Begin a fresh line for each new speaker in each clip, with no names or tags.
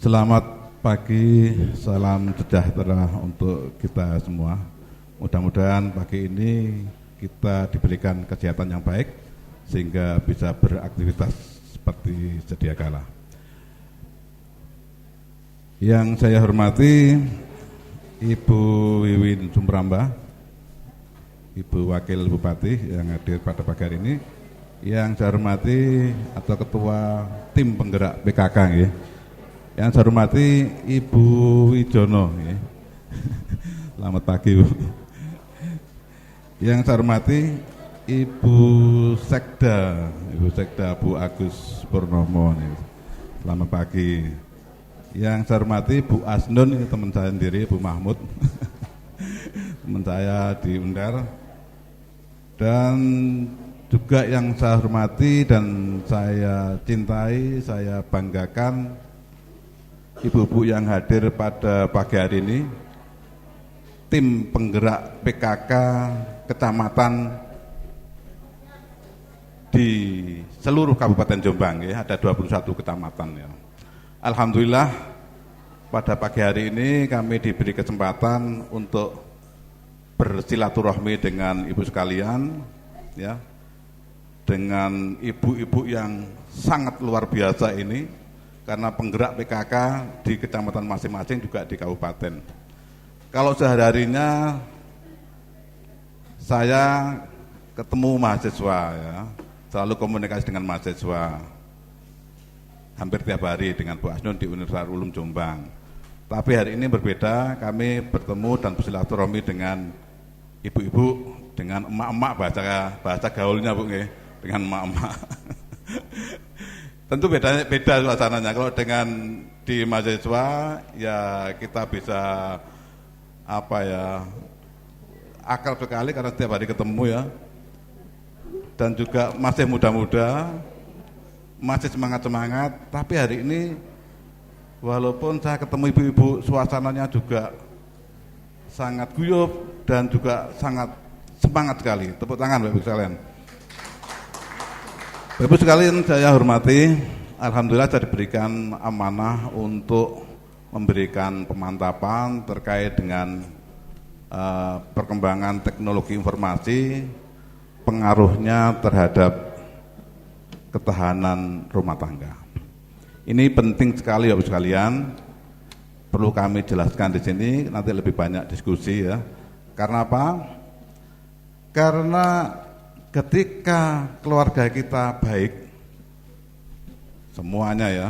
Selamat pagi, salam sejahtera untuk kita semua. Mudah-mudahan pagi ini kita diberikan kesehatan yang baik sehingga bisa beraktivitas seperti sedia kala. Yang saya hormati Ibu Wiwin Sumramba, Ibu Wakil Bupati yang hadir pada pagi hari ini. Yang saya hormati atau Ketua Tim Penggerak PKK ya. Yang saya hormati Ibu Wijono ya. Selamat pagi Bu. Yang saya hormati Ibu Sekda Bu Agus Purnomo ya. Selamat pagi. Yang saya hormati Bu Asnun, ini teman saya sendiri, Bu Mahmud. Teman saya di Undar. Dan juga yang saya hormati dan saya cintai, saya banggakan ibu-ibu yang hadir pada pagi hari ini, tim penggerak PKK kecamatan di seluruh Kabupaten Jombang ya, ada 21 kecamatan ya. Alhamdulillah pada pagi hari ini kami diberi kesempatan untuk bersilaturahmi dengan ibu sekalian ya, dengan ibu-ibu yang sangat luar biasa ini. Karena penggerak PKK di kecamatan masing-masing juga di kabupaten. Kalau sehari-harinya saya ketemu mahasiswa ya, selalu komunikasi dengan mahasiswa. Hampir tiap hari dengan Bu Asnun di Universitas Ulum Jombang. Tapi hari ini berbeda, kami bertemu dan bersilaturahmi dengan ibu-ibu, dengan emak-emak bahasa gaulnya Bu nggih, dengan emak-emak. Tentu beda suasananya. Kalau dengan di mahasiswa ya kita bisa akrab sekali karena setiap hari ketemu ya. Dan juga masih muda-muda, masih semangat-semangat. Tapi hari ini walaupun saya ketemu ibu-ibu, suasananya juga sangat guyup dan juga sangat semangat sekali. Tepuk tangan Bapak Ibu sekalian. Bapak sekalian saya hormati, alhamdulillah saya diberikan amanah untuk memberikan pemantapan terkait dengan perkembangan teknologi informasi, pengaruhnya terhadap ketahanan rumah tangga. Ini penting sekali Bapak sekalian, perlu kami jelaskan di sini, nanti lebih banyak diskusi ya. Karena apa? Karena ketika keluarga kita baik, semuanya ya,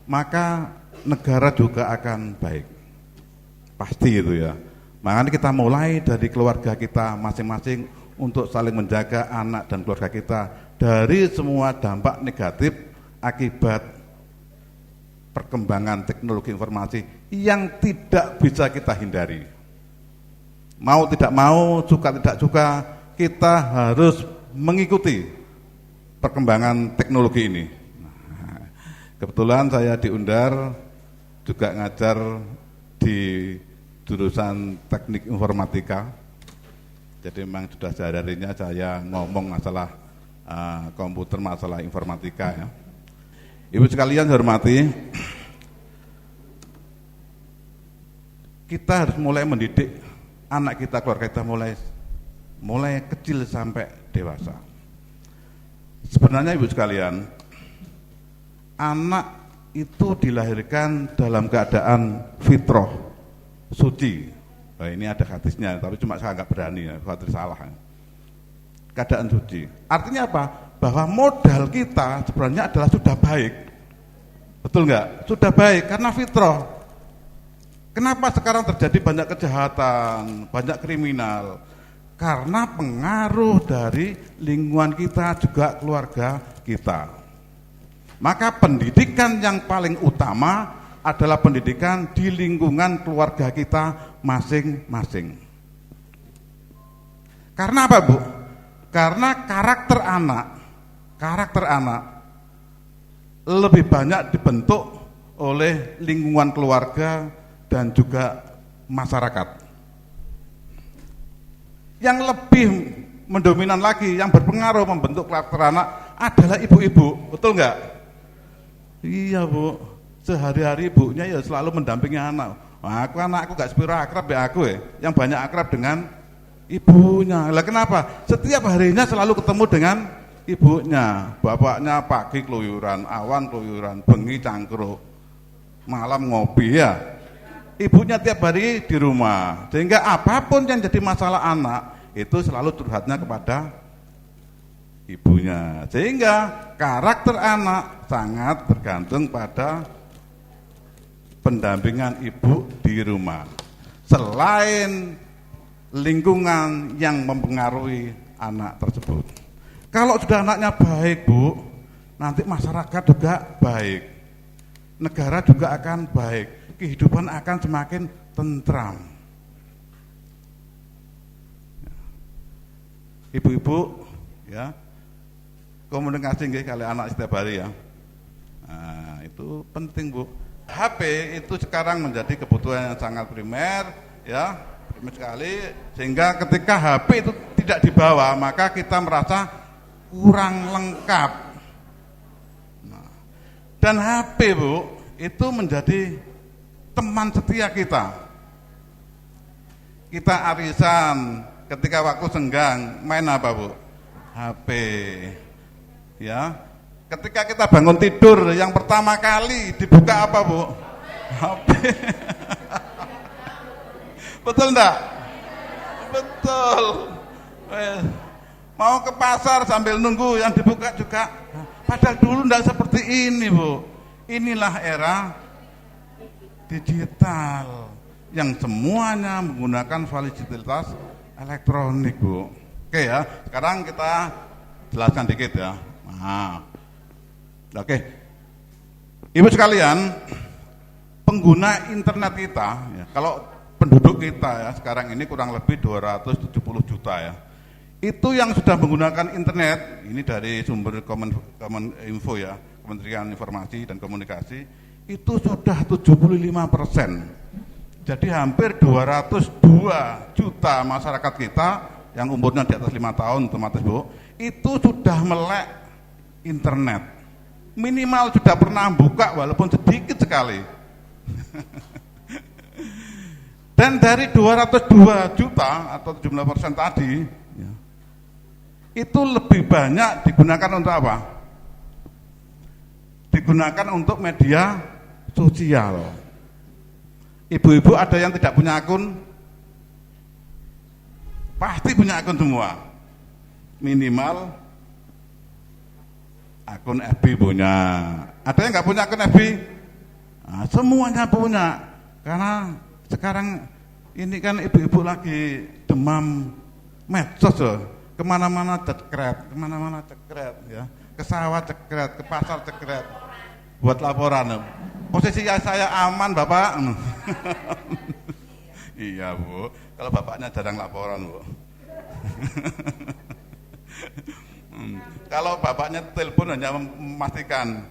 maka negara juga akan baik. Pasti itu ya. Makanya kita mulai dari keluarga kita masing-masing untuk saling menjaga anak dan keluarga kita dari semua dampak negatif akibat perkembangan teknologi informasi yang tidak bisa kita hindari. Mau tidak mau, suka tidak suka, kita harus mengikuti perkembangan teknologi ini. Nah, kebetulan saya di Undar juga ngajar di jurusan teknik informatika. Jadi memang sudah sehari-harinya saya ngomong masalah komputer, masalah informatika ya. Ibu sekalian saya hormati, kita harus mulai mendidik anak kita, keluarga kita mulai kecil sampai dewasa. Sebenarnya Ibu sekalian, anak itu dilahirkan dalam keadaan fitrah, suci. Nah, ini ada hadisnya, tapi cuma saya nggak berani ya, khawatir salah. Keadaan suci. Artinya apa? Bahwa modal kita sebenarnya adalah sudah baik. Betul nggak? Sudah baik karena fitrah. Kenapa sekarang terjadi banyak kejahatan, banyak kriminal? Karena pengaruh dari lingkungan kita, juga keluarga kita. Maka pendidikan yang paling utama adalah pendidikan di lingkungan keluarga kita masing-masing. Karena apa Bu? Karena karakter anak lebih banyak dibentuk oleh lingkungan keluarga dan juga masyarakat. Yang lebih mendominan lagi, yang berpengaruh membentuk karakter anak adalah ibu-ibu, betul nggak? Iya Bu, Sehari-hari ibunya ya selalu mendampingi anak. Anakku gak sepiro akrab ya aku ya, yang banyak akrab dengan ibunya. Lah kenapa? Setiap harinya selalu ketemu dengan ibunya. Bapaknya pagi keluyuran, awan keluyuran, bengi cangkruk, malam ngopi ya. Ibunya tiap hari di rumah. Sehingga apapun yang jadi masalah anak itu selalu curhatnya kepada ibunya. Sehingga karakter anak sangat tergantung pada pendampingan ibu di rumah. Selain lingkungan yang mempengaruhi anak tersebut. Kalau sudah anaknya baik, Bu, nanti masyarakat juga baik. Negara juga akan baik. Kehidupan akan semakin tentram. Ibu-ibu, ya, komunikasi nggih kali anak setiap hari ya. Nah, itu penting, Bu. HP itu sekarang menjadi kebutuhan yang sangat primer, ya, primer sekali, sehingga ketika HP itu tidak dibawa, maka kita merasa kurang lengkap. Nah, dan HP, Bu, itu menjadi teman setia kita. Kita arisan, ketika waktu senggang, main apa, Bu? HP, ya. Ketika kita bangun tidur, yang pertama kali dibuka apa, Bu? HP. Betul enggak? Betul. Mau ke pasar sambil nunggu yang dibuka juga. Padahal dulu enggak seperti ini, Bu. Inilah era digital yang semuanya menggunakan fasilitas elektronik, Bu. Oke ya, sekarang kita jelaskan dikit ya. Nah, oke, ibu sekalian, pengguna internet kita, ya, kalau penduduk kita ya sekarang ini kurang lebih 270 juta ya. Itu yang sudah menggunakan internet, ini dari sumber Kominfo ya, Kementerian Informasi dan Komunikasi, itu sudah 75%. Jadi hampir 202 juta masyarakat kita yang umurnya di atas 5 tahun, otomatis, Bu, itu sudah melek internet. Minimal sudah pernah buka walaupun sedikit sekali. Dan dari 202 juta atau 17% tadi, ya, itu lebih banyak digunakan untuk apa? Digunakan untuk media sosial. Ibu-ibu ada yang tidak punya akun? Pasti punya akun semua. Minimal akun FB punya. Ada yang nggak punya akun FB? Nah, semuanya punya. Karena sekarang ini kan ibu-ibu lagi demam medsos loh. Kemana-mana cekret, kemana-mana cekret ya. Ke sawah cekret, ke pasar cekret. Buat laporan. Posisi saya aman, Bapak. Iya, Bu. Kalau bapaknya jarang laporan, Bu. Kalau bapaknya telepon hanya memastikan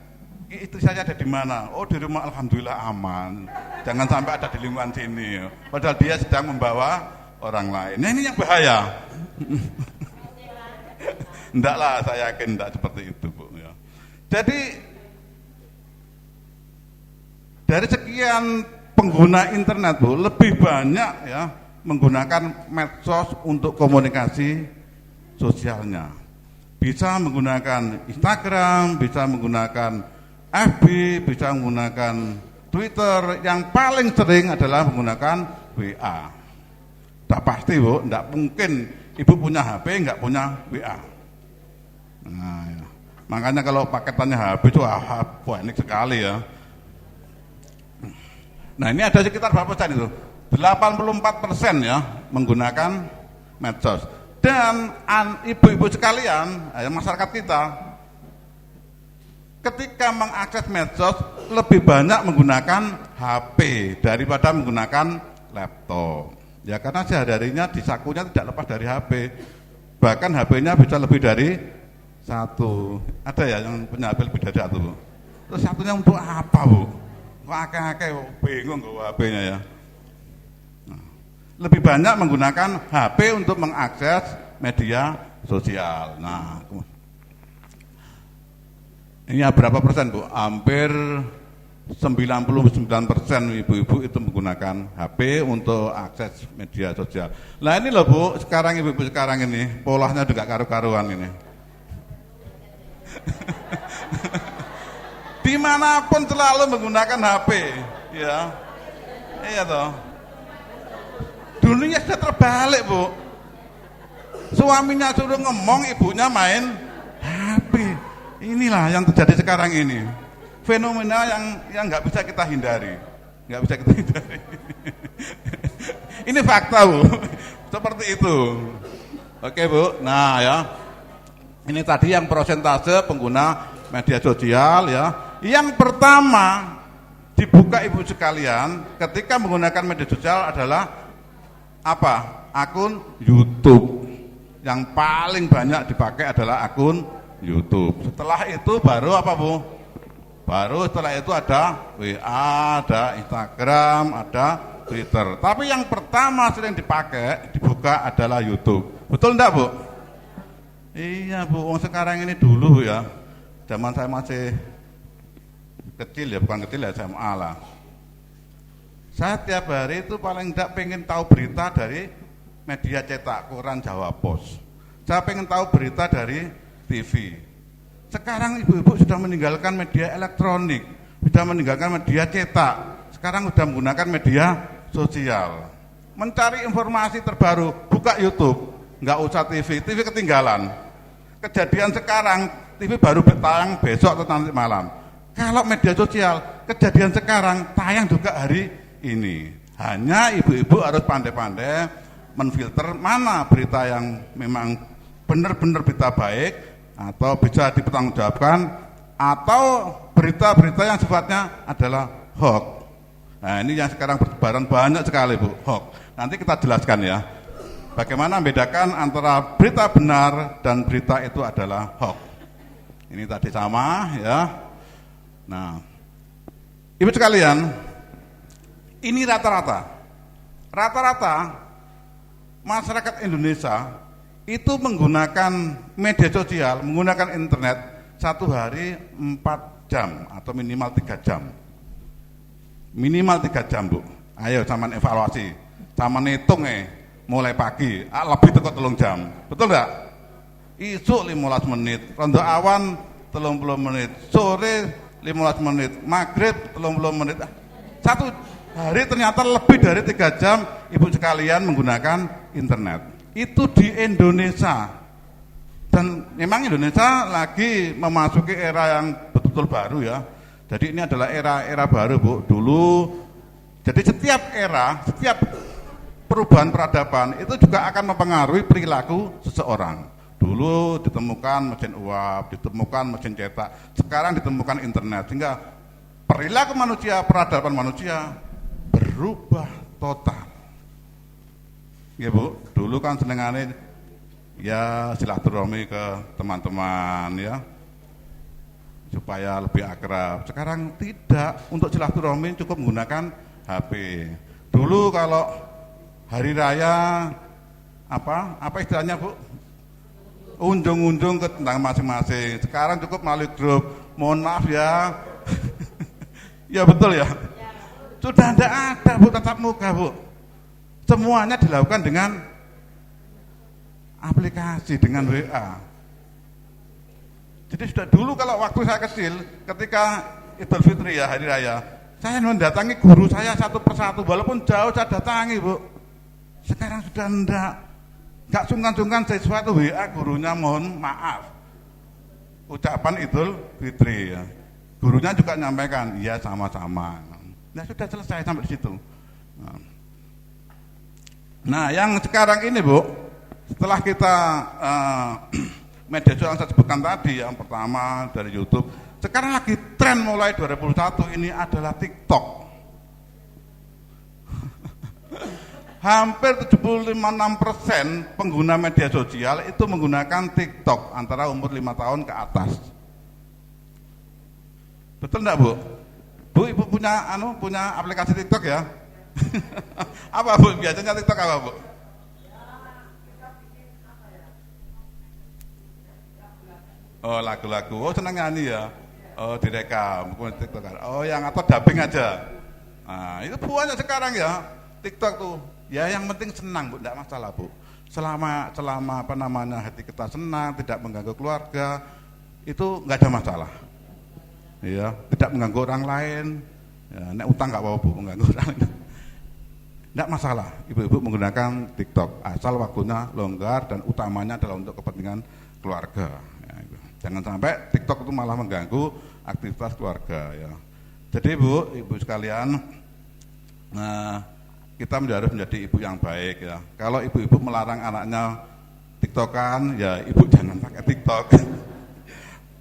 itu saya ada di mana. Oh, di rumah, alhamdulillah aman. Jangan sampai ada di lingkungan sini. Padahal dia sedang membawa orang lain. Nah, ini yang bahaya. Enggak lah, saya yakin enggak seperti itu, Bu. Ya. Jadi dari sekian pengguna internet, Bu, lebih banyak ya menggunakan medsos untuk komunikasi sosialnya. Bisa menggunakan Instagram, bisa menggunakan FB, bisa menggunakan Twitter. Yang paling sering adalah menggunakan WA. Sudah pasti, Bu, tidak mungkin ibu punya HP nggak punya WA. Nah, ya. Makanya kalau paketannya HP itu banyak sekali ya. Nah, ini ada sekitar berapa persen itu? 84% ya menggunakan medsos. Dan ibu-ibu sekalian, masyarakat kita, ketika mengakses medsos lebih banyak menggunakan HP daripada menggunakan laptop. Ya karena sehari-harinya di sakunya tidak lepas dari HP. Bahkan HP-nya bisa lebih dari satu. Ada ya yang punya HP lebih dari satu, Bu? Terus satunya untuk apa, Bu? Akeh-akeh bingung gue HP-nya ya. Nah, lebih banyak menggunakan HP untuk mengakses media sosial. Nah, ini berapa persen, Bu? Hampir 99% ibu-ibu itu menggunakan HP untuk akses media sosial. Nah ini loh Bu, sekarang ibu-ibu sekarang ini polanya juga karu-karuan ini. Dimanapun selalu menggunakan HP, ya, iya toh. Dunia sudah terbalik Bu. Suaminya suruh ngomong, ibunya main HP. Inilah yang terjadi sekarang ini. Fenomena yang nggak bisa kita hindari, nggak bisa kita hindari. Ini fakta Bu, seperti itu. Oke Bu, nah ya, ini tadi yang persentase pengguna media sosial ya. Yang pertama dibuka ibu sekalian ketika menggunakan media sosial adalah apa? Akun YouTube. Yang paling banyak dipakai adalah akun YouTube. Setelah itu baru apa Bu? Baru setelah itu ada WA, ada Instagram, ada Twitter. Tapi yang pertama sering dipakai, dibuka adalah YouTube. Betul enggak Bu? Iya Bu, sekarang ini dulu ya. Zaman saya masih kecil ya, bukan kecil ya, SMA lah. Saya tiap hari itu paling enggak pengen tahu berita dari media cetak, koran Jawa Pos. Saya pengen tahu berita dari TV. Sekarang ibu-ibu sudah meninggalkan media elektronik, sudah meninggalkan media cetak. Sekarang sudah menggunakan media sosial. Mencari informasi terbaru, buka YouTube, nggak usah TV, TV ketinggalan. Kejadian sekarang, TV baru bertayang besok atau nanti malam. Kalau media sosial, kejadian sekarang tayang juga hari ini. Hanya ibu-ibu harus pandai-pandai menfilter mana berita yang memang benar-benar berita baik atau bisa dipertanggungjawabkan atau berita-berita yang sifatnya adalah hoax. Nah ini yang sekarang bertebaran banyak sekali Bu, hoax. Nanti kita jelaskan ya, bagaimana membedakan antara berita benar dan berita itu adalah hoax. Ini tadi sama ya. Nah, ibu sekalian, ini rata-rata masyarakat Indonesia itu menggunakan media sosial, menggunakan internet satu hari 4 jam atau minimal 3 jam. Minimal 3 jam Bu. Ayo sama evaluasi, sama ngitung mulai pagi, lebih tepat 3 jam. Betul enggak? Isuk 15 menit, rondo awan 30 menit, sore 15 menit, maghrib 30 menit. Satu hari ternyata lebih dari 3 jam ibu sekalian menggunakan internet. Itu di Indonesia. Dan memang Indonesia lagi memasuki era yang betul-betul baru ya. Jadi ini adalah era baru Bu. Dulu, jadi setiap era, setiap perubahan peradaban itu juga akan mempengaruhi perilaku seseorang. Dulu ditemukan mesin uap, ditemukan mesin cetak, sekarang ditemukan internet, sehingga perilaku manusia, peradaban manusia berubah total. Ya Bu, dulu kan senengannya ya silaturahmi ke teman-teman ya, supaya lebih akrab. Sekarang tidak, untuk silaturahmi cukup menggunakan HP. Dulu kalau hari raya apa istilahnya Bu? Unjung-unjung ke tentang masing-masing. Sekarang cukup melalui grup. Mohon maaf ya. Ya betul ya. Sudah tidak ada Bu tatap muka Bu. Semuanya dilakukan dengan aplikasi, dengan WA. Jadi sudah dulu kalau waktu saya kecil, ketika Idul Fitri ya, hari raya, saya mendatangi guru saya satu persatu, walaupun jauh saya datangi Bu. Sekarang sudah enggak. Gak sungkan-sungkan sesuatu WA gurunya mohon maaf. Ucapan Idul Fitri ya. Gurunya juga nyampaikan, iya sama-sama. Nah sudah selesai sampai di situ. Nah yang sekarang ini Bu, setelah kita media sosial yang saya sebutkan tadi, yang pertama dari YouTube, sekarang lagi tren mulai 2021 ini adalah TikTok. Hampir 76% pengguna media sosial itu menggunakan TikTok antara umur 5 tahun ke atas. Betul enggak Bu? Bu, Ibu punya aplikasi TikTok ya? Apa Bu? Biasanya TikTok apa Bu? Oh lagu-lagu, oh senang nyanyi ya? Oh, direkam, kemudian TikTok. Oh, yang atau dubbing aja. Nah, itu banyak sekarang ya. TikTok tuh. Ya yang penting senang, Bu, enggak masalah, Bu. Selama apa namanya hati kita senang, tidak mengganggu keluarga, itu enggak ada masalah. Ya, tidak mengganggu orang lain. Ya, nek utang enggak apa-apa, Bu, mengganggu orang lain. Enggak masalah, ibu-ibu menggunakan TikTok asal waktunya longgar dan utamanya adalah untuk kepentingan keluarga. Ya, gitu. Jangan sampai TikTok itu malah mengganggu aktivitas keluarga. Ya. Jadi ibu sekalian, nah, kita harus menjadi ibu yang baik ya. Kalau ibu-ibu melarang anaknya TikTokan, ya ibu jangan pakai TikTok.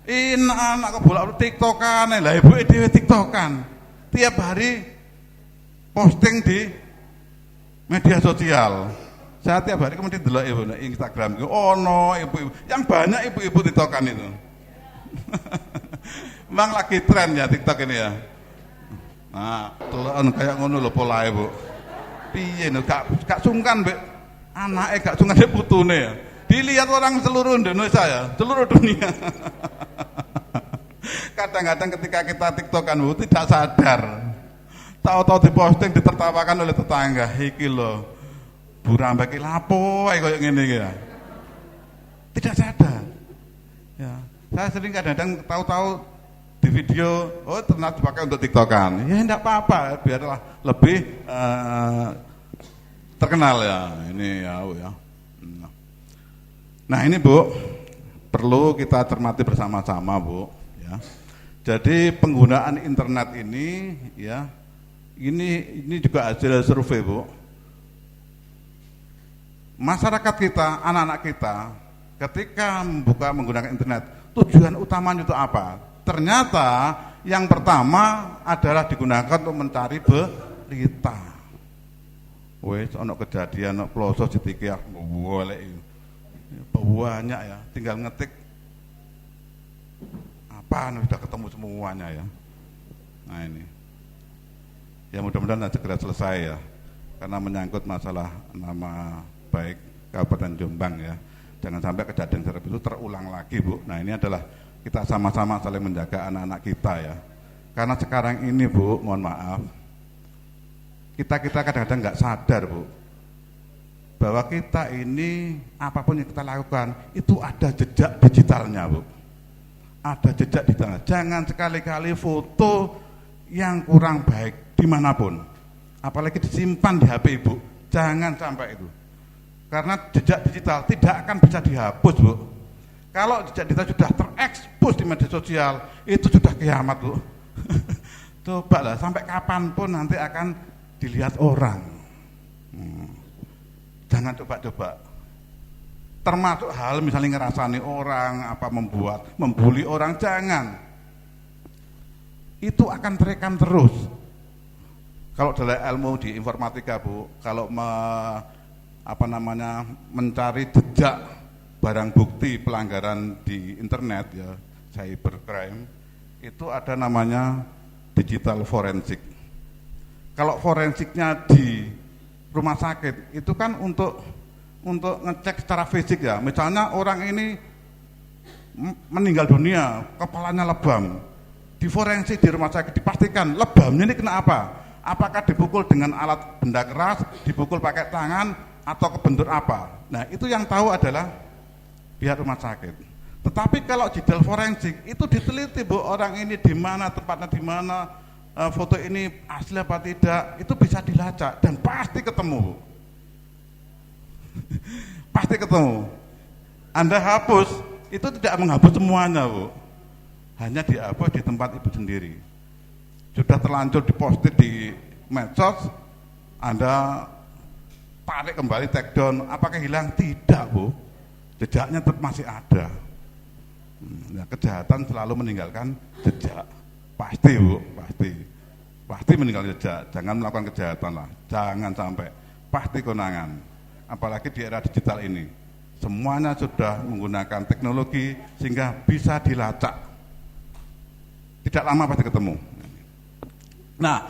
Ini anak bolak TikTokan, lah ibu dhewe TikTokan. Tiap hari posting di media sosial. Saya tiap hari kemudian delok ibu Instagram itu, oh no ibu-ibu, yang banyak ibu-ibu TikTokan itu. Memang lagi tren ya TikTok ini ya. Nah, telan kayak ngono lho polahe, Bu. Piye no gak sungkan mbek anake, gak sungkan mbek putune ya. Dilihat orang seluruh Indonesia ya, seluruh dunia. Kadang-kadang ketika kita TikTokan, Bu, tidak sadar. Tahu-tahu diposting ditertawakan oleh tetangga, iki lho. Burambe iki lapo ae koyo ngene iki ya. Tidak sadar. Ya, saya sering kadang-kadang tahu-tahu di video, oh ternyata dipakai untuk TikTokan. Ya enggak apa-apa, biarlah lebih terkenal ya. Ini ya, Bu ya. Nah, ini Bu, perlu kita cermati bersama-sama, Bu, ya. Jadi penggunaan internet ini ya, ini juga hasil survei, Bu. Masyarakat kita, anak-anak kita ketika menggunakan internet, tujuan utamanya itu apa? Ternyata yang pertama adalah digunakan untuk mencari berita. Wes ono kejadian ono ploso ditikih golek. Banyak ya, tinggal ngetik apa sudah ketemu semuanya ya. Nah ini. Ya mudah-mudahan segera selesai ya. Karena menyangkut masalah nama baik Kabupaten Jombang ya. Jangan sampai kejadian seperti itu terulang lagi, Bu. Nah, ini adalah kita sama-sama saling menjaga anak-anak kita ya. Karena sekarang ini, Bu, mohon maaf, kita kadang-kadang nggak sadar, Bu, bahwa kita ini apapun yang kita lakukan itu ada jejak digitalnya, Bu. Ada jejak digitalnya. Jangan sekali-kali foto yang kurang baik dimanapun, apalagi disimpan di HP Ibu. Jangan sampai itu. Karena jejak digital tidak akan bisa dihapus, Bu. Kalau jejak digital sudah terekspos di media sosial, itu sudah kiamat, Bu. Cobalah sampai kapanpun nanti akan dilihat orang. Jangan coba-coba. Termasuk hal misalnya ngerasani orang, apa membuli orang, jangan. Itu akan terekam terus. Kalau dalam ilmu di informatika, Bu, kalau mencari jejak barang bukti pelanggaran di internet ya, cybercrime, itu ada namanya digital forensik. Kalau forensiknya di rumah sakit itu kan untuk ngecek secara fisik ya. Misalnya orang ini meninggal dunia, kepalanya lebam. Di forensik di rumah sakit dipastikan lebamnya ini kena apa? Apakah dipukul dengan alat benda keras, dipukul pakai tangan, atau kebentur apa? Nah, itu yang tahu adalah pihak rumah sakit. Tetapi kalau digital forensik itu diteliti, Bu, orang ini di mana, tempatnya di mana, foto ini asli apa tidak, itu bisa dilacak dan pasti ketemu, Bu. Pasti ketemu. Anda hapus, itu tidak menghapus semuanya, Bu. Hanya dihapus di tempat Ibu sendiri. Sudah terlanjur diposting di medsos, Anda tarik kembali, take down, apakah hilang? Tidak, Bu. Jejaknya tetap masih ada. Nah, kejahatan selalu meninggalkan jejak. Pasti, Bu, pasti meninggal jejak. Jangan melakukan kejahatan lah, jangan sampai. Pasti konangan. Apalagi di era digital ini, semuanya sudah menggunakan teknologi sehingga bisa dilacak. Tidak lama pasti ketemu. Nah,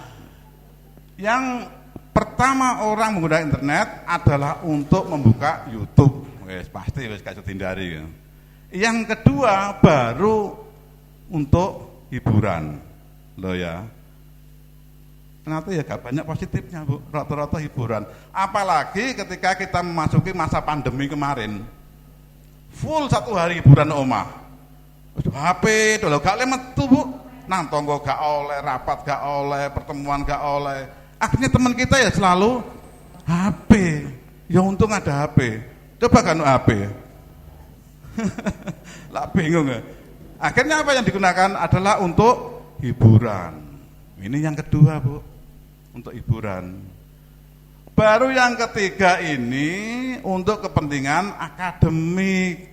yang pertama orang menggunakan internet adalah untuk membuka YouTube. Wes pasti wes gak dihindari ya. Yang kedua baru untuk hiburan. Loh ya. Ternyata ya gak banyak positifnya, Bu. Rata-rata hiburan. Apalagi ketika kita memasuki masa pandemi kemarin. Full 1 hari hiburan omah. HP dolo gak oleh metu, Bu. Nang tonggo gak oleh, rapat gak oleh, pertemuan gak oleh. Akhirnya teman kita ya selalu HP. Ya untung ada HP. Coba kan HP. Lah bingung ya. Akhirnya apa yang digunakan adalah untuk hiburan. Ini yang kedua, Bu. Untuk hiburan. Baru yang ketiga ini untuk kepentingan akademik.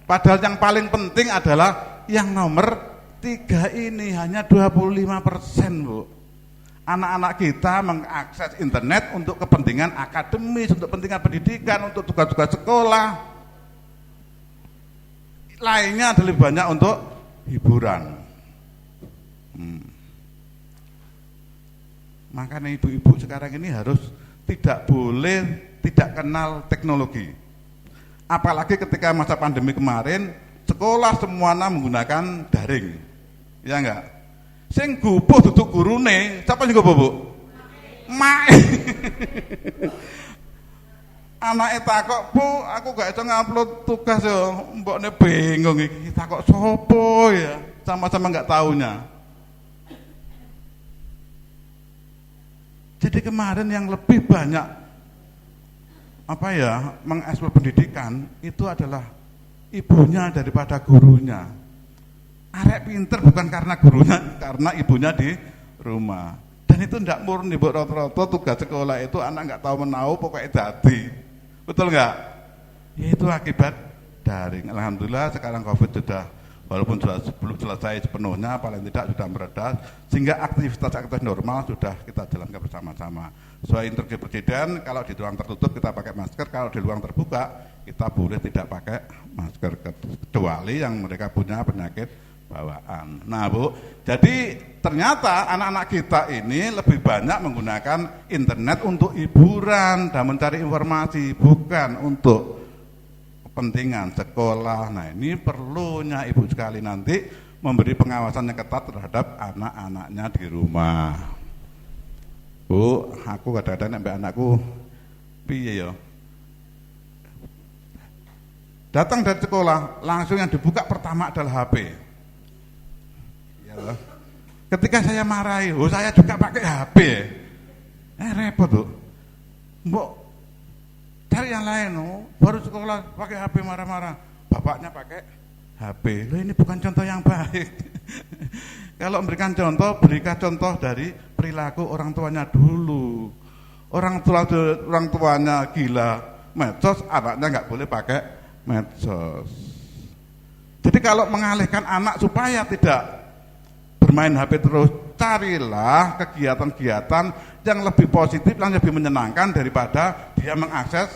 Padahal yang paling penting adalah yang nomor 3 ini hanya 25%, Bu. Anak-anak kita mengakses internet untuk kepentingan akademis, untuk kepentingan pendidikan, untuk tugas-tugas sekolah. Lainnya adalah lebih banyak untuk hiburan. Makanya ibu-ibu sekarang ini harus tidak boleh tidak kenal teknologi. Apalagi ketika masa pandemi kemarin, sekolah semuanya menggunakan daring. Ya enggak? Sing gupuh duduk gurune, siapa sing gupuh, Bu? Mak. Anake takok, "Bu, aku gak iso ngupload tugas yo." Mbokne bingung iki, takok sopo ya? Sama-sama enggak taunya. Jadi kemarin yang lebih banyak mengekspor pendidikan itu adalah ibunya daripada gurunya. Arek pinter bukan karena gurunya, karena ibunya di rumah. Dan itu tidak murni, Bu. Rata-rata tugas sekolah itu anak nggak tahu menau, pokoknya jadi. Betul nggak? Itu akibat daring. Alhamdulillah sekarang COVID sudah, walaupun belum selesai sepenuhnya, paling tidak sudah mereda, sehingga aktivitas normal sudah kita jalankan bersama-sama. Sesuai instruksi Presiden, kalau di ruang tertutup kita pakai masker, kalau di ruang terbuka kita boleh tidak pakai masker, kecuali yang mereka punya penyakit bawaan. Nah, Bu, jadi ternyata anak-anak kita ini lebih banyak menggunakan internet untuk hiburan dan mencari informasi, bukan untuk kepentingan sekolah. Nah, ini perlunya ibu sekali nanti memberi pengawasan yang ketat terhadap anak-anaknya di rumah. Bu, aku kadang-kadang sampai anakku piye ya? Datang dari sekolah, langsung yang dibuka pertama adalah HP. Ya. Ketika saya marahi, saya juga pakai HP. Repot, Bu. Mbok cari yang lain, baru sekolah pakai HP marah-marah. Bapaknya pakai HP. Loh, ini bukan contoh yang baik. Kalau memberikan contoh, berikan contoh dari perilaku orang tuanya dulu. Orang tuanya gila medsos, anaknya nggak boleh pakai medsos. Jadi kalau mengalihkan anak supaya tidak bermain HP terus, carilah kegiatan-kegiatan yang lebih positif, yang lebih menyenangkan daripada dia mengakses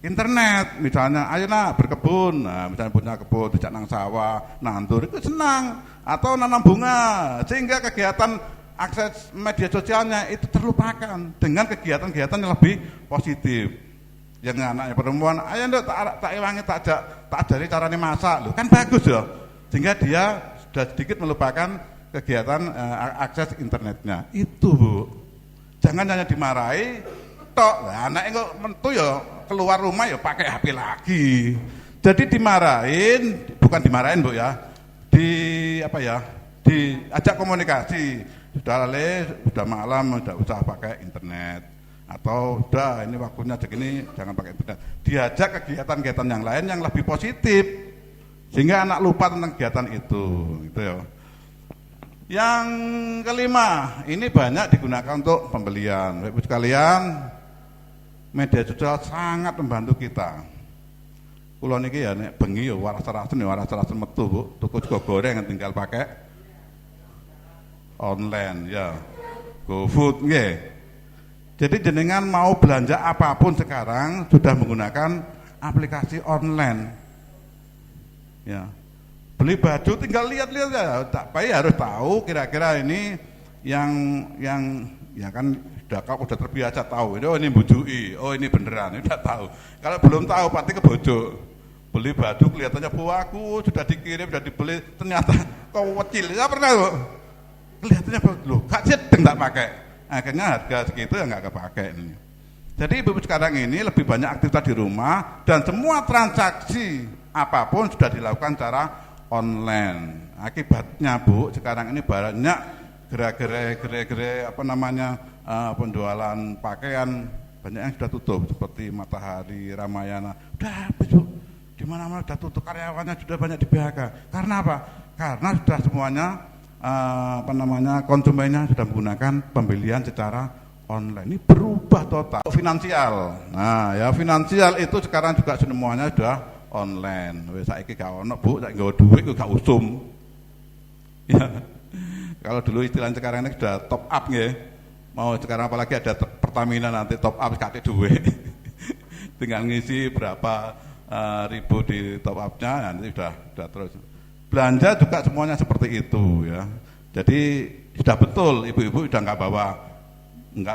internet. Misalnya, ayo nak berkebun, misalnya punya kebun, dijak nang sawah, nandur, itu senang. Atau nanam bunga, sehingga kegiatan akses media sosialnya itu terlupakan dengan kegiatan-kegiatan yang lebih positif. Yang anaknya perempuan, ayo nduk tak iwangi, tak ajari caranya masak, loh kan bagus ya. Sehingga dia sudah sedikit melupakan kegiatan akses internetnya. Itu, Bu. Jangan hanya dimarahi tok. Nah, anaknya kok mentu ya keluar rumah ya pakai HP lagi. Jadi bukan dimarahin, Bu ya. Diajak komunikasi. Sudah malam, sudah usah pakai internet. Atau udah ini waktunya segini jangan pakai internet. Diajak kegiatan-kegiatan yang lain yang lebih positif. Sehingga anak lupa tentang kegiatan itu, gitu ya. Yang kelima, ini banyak digunakan untuk pembelian. Bapak sekalian, media sosial sangat membantu kita. Kulo niki ya nek bengi ya waras-warasen metu, Bu. Tuku sego goreng tinggal pakai online ya. GoFood nggih. Jadi jenengan mau belanja apapun sekarang sudah menggunakan aplikasi online. Ya. Beli baju tinggal lihat-lihat ya. Tapi harus tahu kira-kira ini yang ya kan udah terbiasa tahu. Oh ini bujui, oh ini beneran, udah tahu. Kalau belum tahu pasti kebojok beli baju kelihatannya aku sudah dikirim, sudah dibeli, ternyata kecil. Ya pernah loh. Kelihatannya loh, gak jedeng tak pakai. Akhirnya harga segitu ya nggak kepakai. Jadi ibu-ibu sekarang ini lebih banyak aktivitas di rumah dan semua transaksi apapun sudah dilakukan secara online. Akibatnya Bu, sekarang ini banyak gerai-gerai penjualan pakaian banyak yang sudah tutup seperti Matahari, Ramayana. Udah habis Bu. Di mana-mana sudah tutup, karyawannya sudah banyak di PHK. Karena apa? Karena sudah semuanya konsumennya sudah menggunakan pembelian secara online. Ini berubah total. Finansial. Nah, ya finansial itu sekarang juga semuanya sudah online. Wis saiki gak ono Bu, sak nggawa dhuwit kok gak usum. Ya. Kalau dulu istilah sekarang ini sudah top up nggih. Mau sekarang apalagi ada Pertamina nanti top up gak duit. Tinggal ngisi berapa ribu di top up-nya nanti sudah terus. Belanja juga semuanya seperti itu ya. Jadi sudah betul ibu-ibu sudah nggak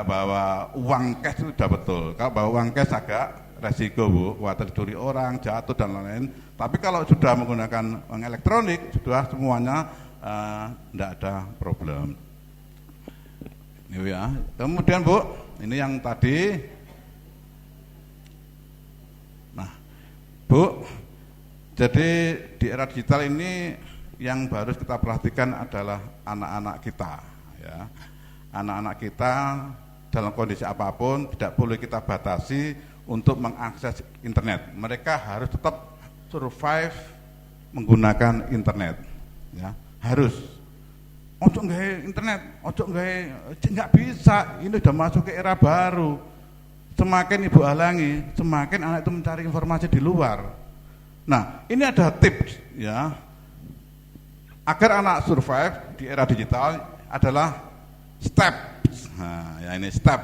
bawa uang cash, itu sudah betul. Kalau bawa uang cash agak resiko Bu, khawatir dicuri orang, jatuh dan lain-lain. Tapi kalau sudah menggunakan uang elektronik sudah semuanya tidak ada problem. Ini ya. Kemudian Bu, ini yang tadi. Nah, Bu, jadi di era digital ini yang harus kita perhatikan adalah anak-anak kita, ya. Anak-anak kita dalam kondisi apapun tidak boleh kita batasi untuk mengakses internet. Mereka harus tetap survive menggunakan internet, ya. Harus. Ojo nggawe internet, ojo nggawe, nggak bisa. Ini sudah masuk ke era baru. Semakin ibu halangi, semakin anak itu mencari informasi di luar. Nah, ini ada tips ya. Agar anak survive di era digital adalah step. Nah, ya ini step.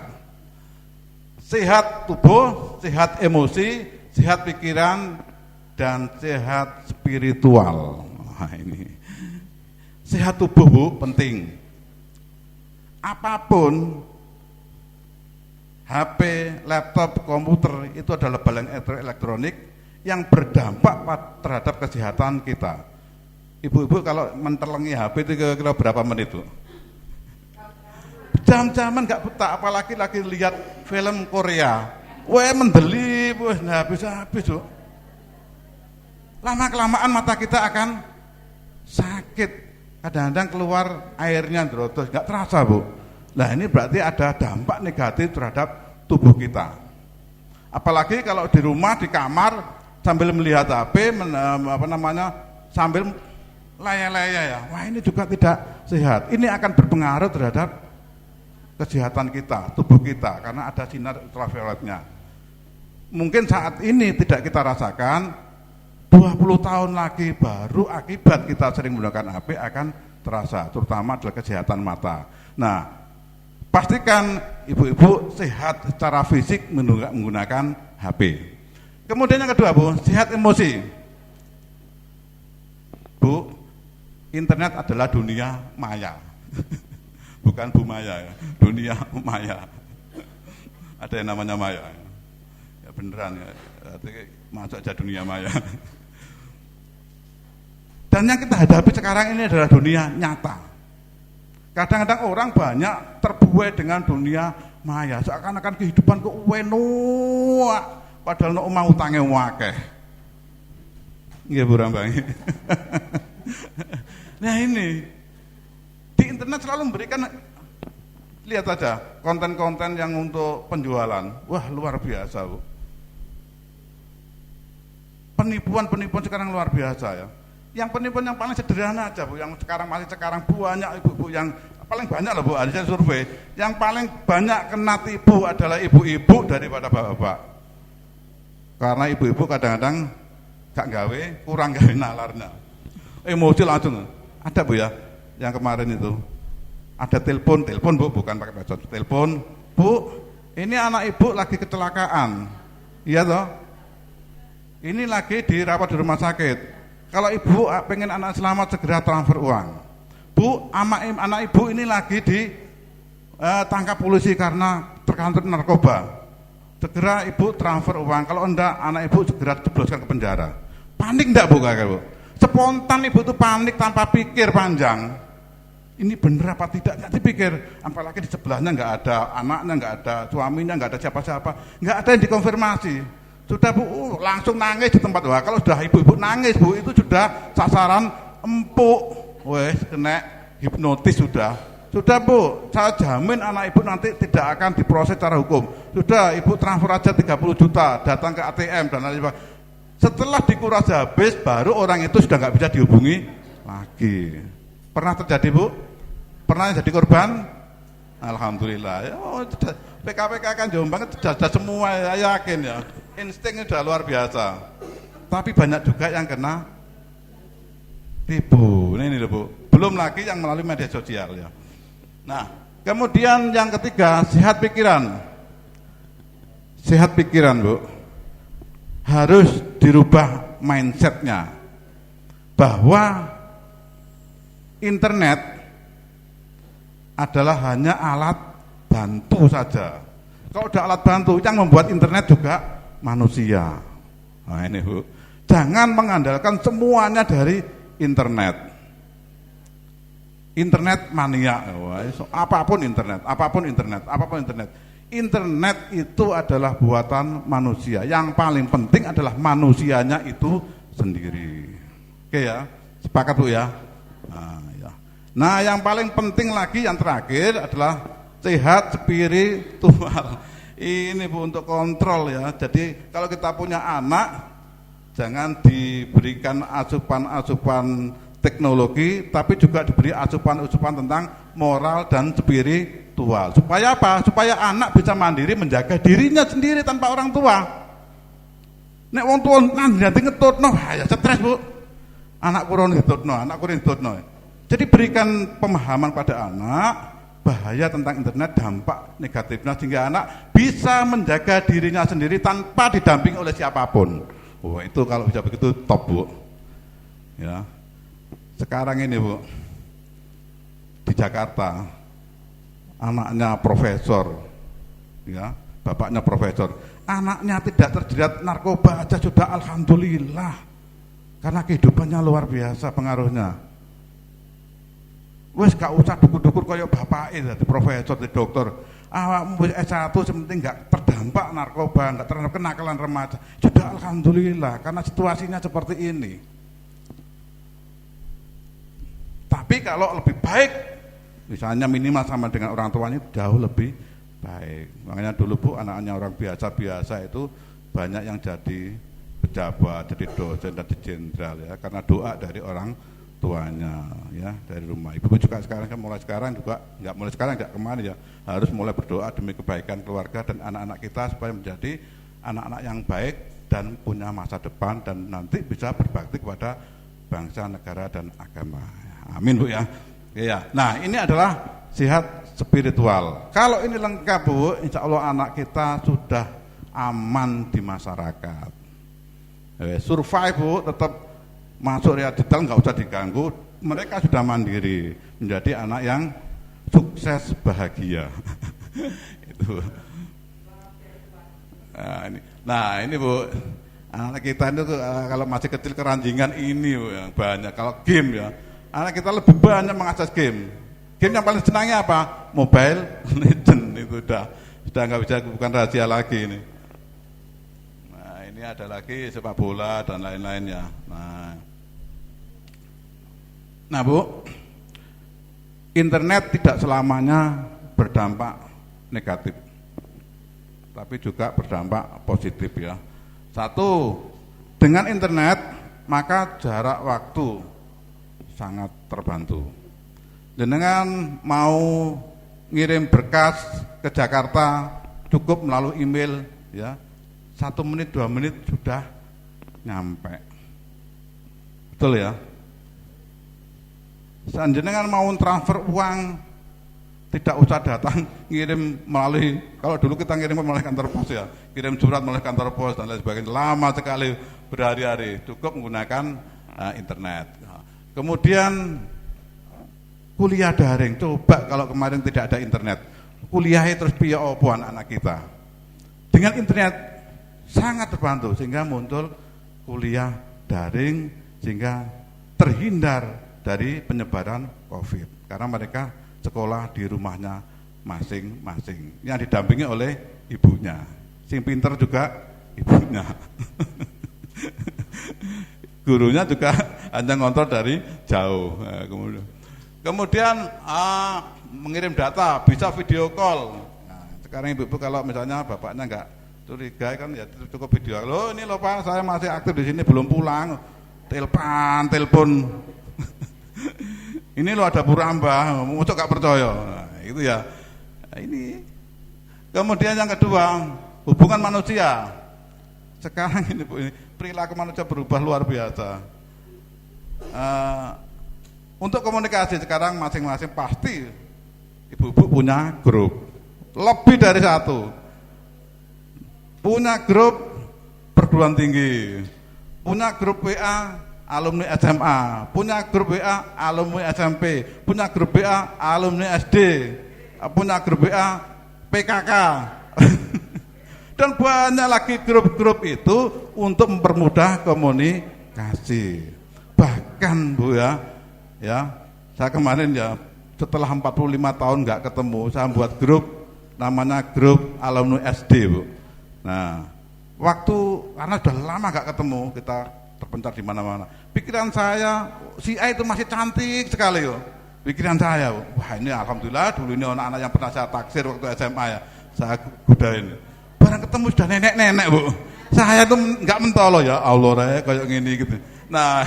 Sehat tubuh, sehat emosi, sehat pikiran, dan sehat spiritual. Nah, ini. Sehat tubuh Bu, penting. Apapun HP, laptop, komputer itu adalah barang elektronik yang berdampak terhadap kesehatan kita. Ibu-ibu kalau mentelengi HP itu kira-kira berapa menit Bu? Jam-jaman gak betah, apalagi lagi lihat film Korea. Wah mendelip, wah habis-habis Bu. Lama-kelamaan mata kita akan sakit. Kadang-kadang keluar airnya drotos, gak terasa Bu. Nah ini berarti ada dampak negatif terhadap tubuh kita. Apalagi kalau di rumah, di kamar sambil melihat HP, sambil laya-laya ya. Wah ini juga tidak sehat. Ini akan berpengaruh terhadap kesehatan kita, tubuh kita, karena ada sinar ultravioletnya. Mungkin saat ini tidak kita rasakan, 20 tahun lagi baru akibat kita sering menggunakan HP akan terasa, terutama adalah kesehatan mata. Nah, pastikan ibu-ibu sehat secara fisik menggunakan HP. Kemudian yang kedua Bu, sehat emosi. Bu, internet adalah dunia maya. Bukan Bu Maya ya, dunia maya. Ada yang namanya maya. Ya beneran ya, masuk aja dunia maya. Dan yang kita hadapi sekarang ini adalah dunia nyata. Kadang-kadang orang banyak terbuai dengan dunia maya, seakan-akan kehidupan kok enak, padahal nek omah utange akeh. Nggih Bu Rambang. Nah ini di internet selalu memberikan, lihat saja konten-konten yang untuk penjualan. Wah luar biasa Bu. Penipuan-penipuan sekarang luar biasa ya. Yang penipuan yang paling sederhana aja Bu, yang sekarang banyak ibu-ibu yang paling banyak loh Bu, ada survei. Yang paling banyak kena tipu adalah ibu-ibu daripada bapak-bapak. Karena ibu-ibu kadang-kadang gak gawe, kurang gawe nalarnya. Emosi langsung. Ada Bu ya, yang kemarin itu. Ada telepon Bu, bukan pakai bacot. Telepon, Bu, ini anak ibu lagi kecelakaan. Iya toh? Ini lagi dirawat di rumah sakit. Kalau ibu pengen anak selamat, segera transfer uang. Bu, anak ibu ini lagi ditangkap polisi karena terkandung narkoba. Segera ibu transfer uang. Kalau enggak, anak ibu segera dijebloskan ke penjara. Panik enggak Bu kakak Bu? Spontan ibu itu panik tanpa pikir panjang. Ini bener apa tidak? Nggak dipikir. Apalagi di sebelahnya nggak ada anaknya, nggak ada suaminya, nggak ada siapa-siapa, nggak ada yang dikonfirmasi. Sudah Bu, langsung nangis di tempat. Wah, kalau sudah ibu-ibu nangis Bu, itu sudah sasaran empuk. Wes kena hipnotis sudah. Sudah Bu, saya jamin anak ibu nanti tidak akan diproses secara hukum. Sudah ibu transfer aja 30 juta, datang ke ATM dan lain sebagainya. Setelah dikuras habis, baru orang itu sudah nggak bisa dihubungi lagi. Pernah terjadi Bu? Pernah jadi korban? Alhamdulillah. Oh, PKPK kan Jombang sudah semua, ya yakin ya. Instingnya sudah luar biasa. Tapi banyak juga yang kena tipu. Ini Bu. Belum lagi yang melalui media sosial ya. Nah, kemudian yang ketiga, sehat pikiran. Sehat pikiran Bu. Harus dirubah mindsetnya bahwa internet adalah hanya alat bantu saja. Kalau udah alat bantu, yang membuat internet juga manusia. Nah ini Bu, jangan mengandalkan semuanya dari internet. Internet mania, apapun internet, apapun internet, apapun internet. Internet itu adalah buatan manusia. Yang paling penting adalah manusianya itu sendiri. Oke ya, sepakat Bu ya. Nah, yang paling penting lagi yang terakhir adalah sehat spiritual. Ini Bu untuk kontrol ya. Jadi kalau kita punya anak, jangan diberikan asupan-asupan teknologi, tapi juga diberi asupan-asupan tentang moral dan spiritual. Supaya apa? Supaya anak bisa mandiri menjaga dirinya sendiri tanpa orang tua. Nek wong tua nanti ngetutno, ya stres Bu. Anak kurang ngetutno, anak kurang ngetutno. Jadi berikan pemahaman pada anak bahaya tentang internet, dampak negatifnya, sehingga anak bisa menjaga dirinya sendiri tanpa didampingi oleh siapapun. Oh, itu kalau bisa begitu top Bu. Ya. Sekarang ini Bu, di Jakarta anaknya profesor, ya, bapaknya profesor, anaknya tidak terjerat narkoba aja sudah alhamdulillah, karena kehidupannya luar biasa pengaruhnya. Wes gak usah dukur-dukur kayak bapaknya jadi profesor, jadi dokter. Awakmu S1 sementing gak terdampak narkoba, gak terdampak kenakalan remaja. Sudah alhamdulillah karena situasinya seperti ini. Tapi kalau lebih baik, misalnya minimal sama dengan orang tuanya jauh lebih baik. Makanya dulu Bu, anak-anaknya orang biasa-biasa itu banyak yang jadi pejabat, jadi dosen, jadi jenderal ya, karena doa dari orang tuanya ya, dari rumah. Ibu juga sekarang kan mulai sekarang juga nggak kemana ya, harus mulai berdoa demi kebaikan keluarga dan anak-anak kita supaya menjadi anak-anak yang baik dan punya masa depan dan nanti bisa berbakti kepada bangsa, negara dan agama. Amin Bu ya. Ya. Nah ini adalah sehat spiritual. Kalau ini lengkap Bu, insya Allah anak kita sudah aman di masyarakat. Survive Bu, tetap masuk area detail nggak usah diganggu, mereka sudah mandiri, menjadi anak yang sukses bahagia. Itu. Nah ini Bu, anak kita itu kalau masih kecil keranjingan ini Bu, yang banyak. Kalau game ya, anak kita lebih banyak mengakses game. Game yang paling senangnya apa? Mobile Legend itu sudah nggak bisa, bukan rahasia lagi ini. Nah ini ada lagi sepak bola dan lain-lainnya. Nah Bu, internet tidak selamanya berdampak negatif, tapi juga berdampak positif ya. Satu, dengan internet maka jarak waktu sangat terbantu. Dengan mau ngirim berkas ke Jakarta cukup melalui email ya, 1 menit 2 menit sudah nyampe. Betul ya? Sanjenengan mau transfer uang tidak usah datang ngirim melalui, kalau dulu kita ngirim melalui kantor pos ya, kirim surat melalui kantor pos dan lain sebagainya, lama sekali berhari-hari, cukup menggunakan internet. Kemudian kuliah daring, coba kalau kemarin tidak ada internet, kuliahnya terus piye opo anak kita. Dengan internet sangat terbantu sehingga muncul kuliah daring sehingga terhindar dari penyebaran COVID. Karena mereka sekolah di rumahnya masing-masing. Yang didampingi oleh ibunya. Sing pinter juga ibunya. Gurunya juga hanya ngontrol dari jauh. Nah, kemudian mengirim data, bisa video call. Nah, sekarang ibu-ibu kalau misalnya bapaknya enggak curiga kan ya cukup video. Loh ini loh Pak, saya masih aktif di sini belum pulang. Telepon. Ini loh ada Burambah, muncul gak percaya. Nah, itu ya. Nah, ini. Kemudian yang kedua, hubungan manusia. Sekarang ini Bu, perilaku manusia berubah luar biasa. Untuk komunikasi sekarang masing-masing pasti ibu-ibu punya grup. Lebih dari satu. Punya grup perguruan tinggi. Punya grup WA alumni SMA, punya grup WA alumni SMP, punya grup WA alumni SD, punya grup WA PKK. Dan banyak lagi grup-grup itu untuk mempermudah komunikasi. Bahkan Bu ya, saya kemarin ya setelah 45 tahun nggak ketemu, saya buat grup namanya grup alumni SD Bu. Nah, waktu karena sudah lama nggak ketemu, kita terpencar di mana-mana. Pikiran saya, si A itu masih cantik sekali yo. Pikiran saya, wah ini alhamdulillah dulu ini anak-anak yang pernah saya taksir waktu SMA ya, saya godain. Barang ketemu sudah nenek-nenek Bu. Saya tuh nggak mentolo ya Allah kayak gini gitu. Nah,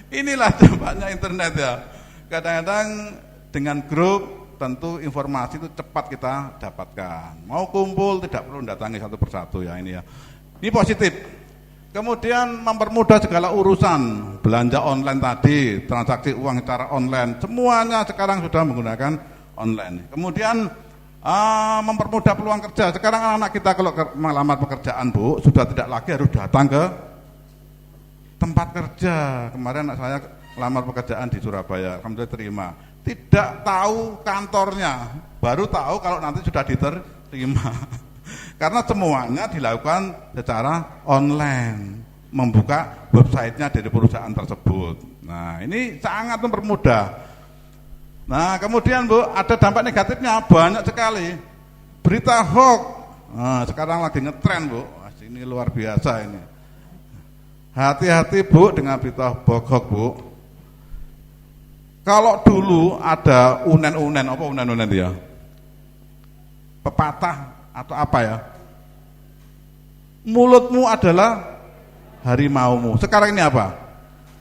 inilah dampaknya internet ya. Kadang-kadang dengan grup tentu informasi itu cepat kita dapatkan. Mau kumpul tidak perlu datangi satu persatu ya ini ya. Ini positif. Kemudian mempermudah segala urusan, belanja online tadi, transaksi uang secara online, semuanya sekarang sudah menggunakan online. Kemudian mempermudah peluang kerja. Sekarang anak kita kalau melamar pekerjaan Bu, sudah tidak lagi harus datang ke tempat kerja. Kemarin anak saya melamar pekerjaan di Surabaya, alhamdulillah terima. Tidak tahu kantornya, baru tahu kalau nanti sudah diterima. Karena semuanya dilakukan secara online, membuka websitenya dari perusahaan tersebut. Nah ini sangat mempermudah. Nah kemudian Bu, ada dampak negatifnya banyak sekali. Berita hoax, sekarang lagi ngetren Bu, ini luar biasa ini. Hati-hati Bu dengan berita hoax Bu. Kalau dulu ada unen-unen, apa unen-unen dia? Pepatah atau apa ya? Mulutmu adalah harimaumu. Sekarang ini apa?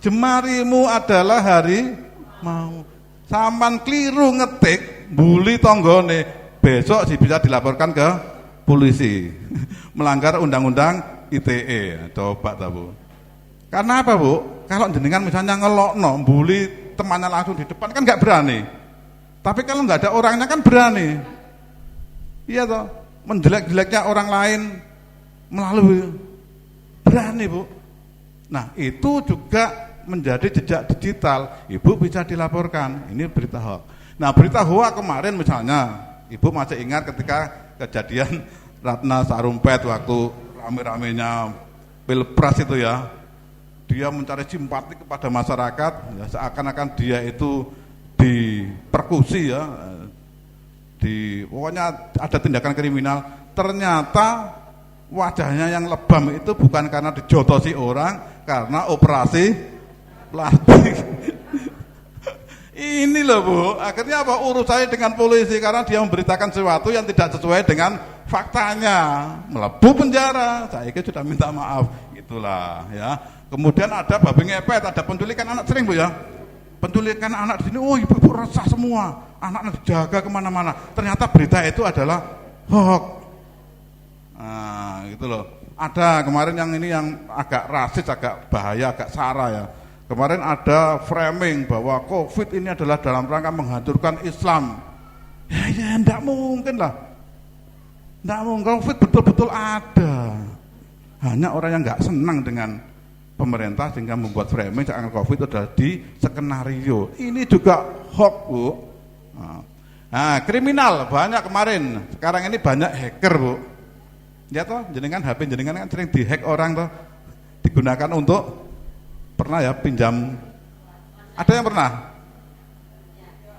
Jemarimu adalah harimau. Saman keliru ngetik, bully tonggone, besok bisa dilaporkan ke polisi. Melanggar undang-undang ITE. Coba tak Bu. Karena apa Bu? Kalau jenengan misalnya ngelokno, bully temannya langsung di depan kan nggak berani. Tapi kalau nggak ada orangnya kan berani. Iya toh, menjelek-jeleknya orang lain melalui berani Bu. Nah itu juga menjadi jejak digital. Ibu bisa dilaporkan. Ini berita hoax. Nah berita hoax kemarin misalnya, Ibu masih ingat ketika kejadian Ratna Sarumpait waktu rame-ramenya Pilpres itu ya. Dia mencari simpati kepada masyarakat, ya, seakan-akan dia itu dipersekusi ya, pokoknya ada tindakan kriminal. Ternyata wajahnya yang lebam itu bukan karena dijotosi orang, karena operasi plastik. Ini loh Bu, akhirnya apa urusannya dengan polisi karena dia memberitakan sesuatu yang tidak sesuai dengan faktanya, melebu penjara. Saya sudah minta maaf, itulah ya. Kemudian ada babi ngepet, ada penculikan anak sering Bu ya. Penculikan anak di sini, oh ibu-ibu resah semua, anak-anak dijaga kemana-mana. Ternyata berita itu adalah hoax. Nah, gitu loh. Ada kemarin yang ini yang agak rasis, agak bahaya, agak sara ya. Kemarin ada framing bahwa COVID ini adalah dalam rangka menghancurkan Islam. Ya, enggak mungkin lah. Enggak mungkin, COVID betul-betul ada. Hanya orang yang enggak senang dengan pemerintah sehingga membuat framing seakan COVID itu adalah di skenario. Ini juga hoax Bu. Nah, kriminal banyak kemarin. Sekarang ini banyak hacker Bu. Ya toh, jenengan HP jenengan kan sering dihack orang toh. digunakan untuk pernah ya pinjam. Ada yang pernah?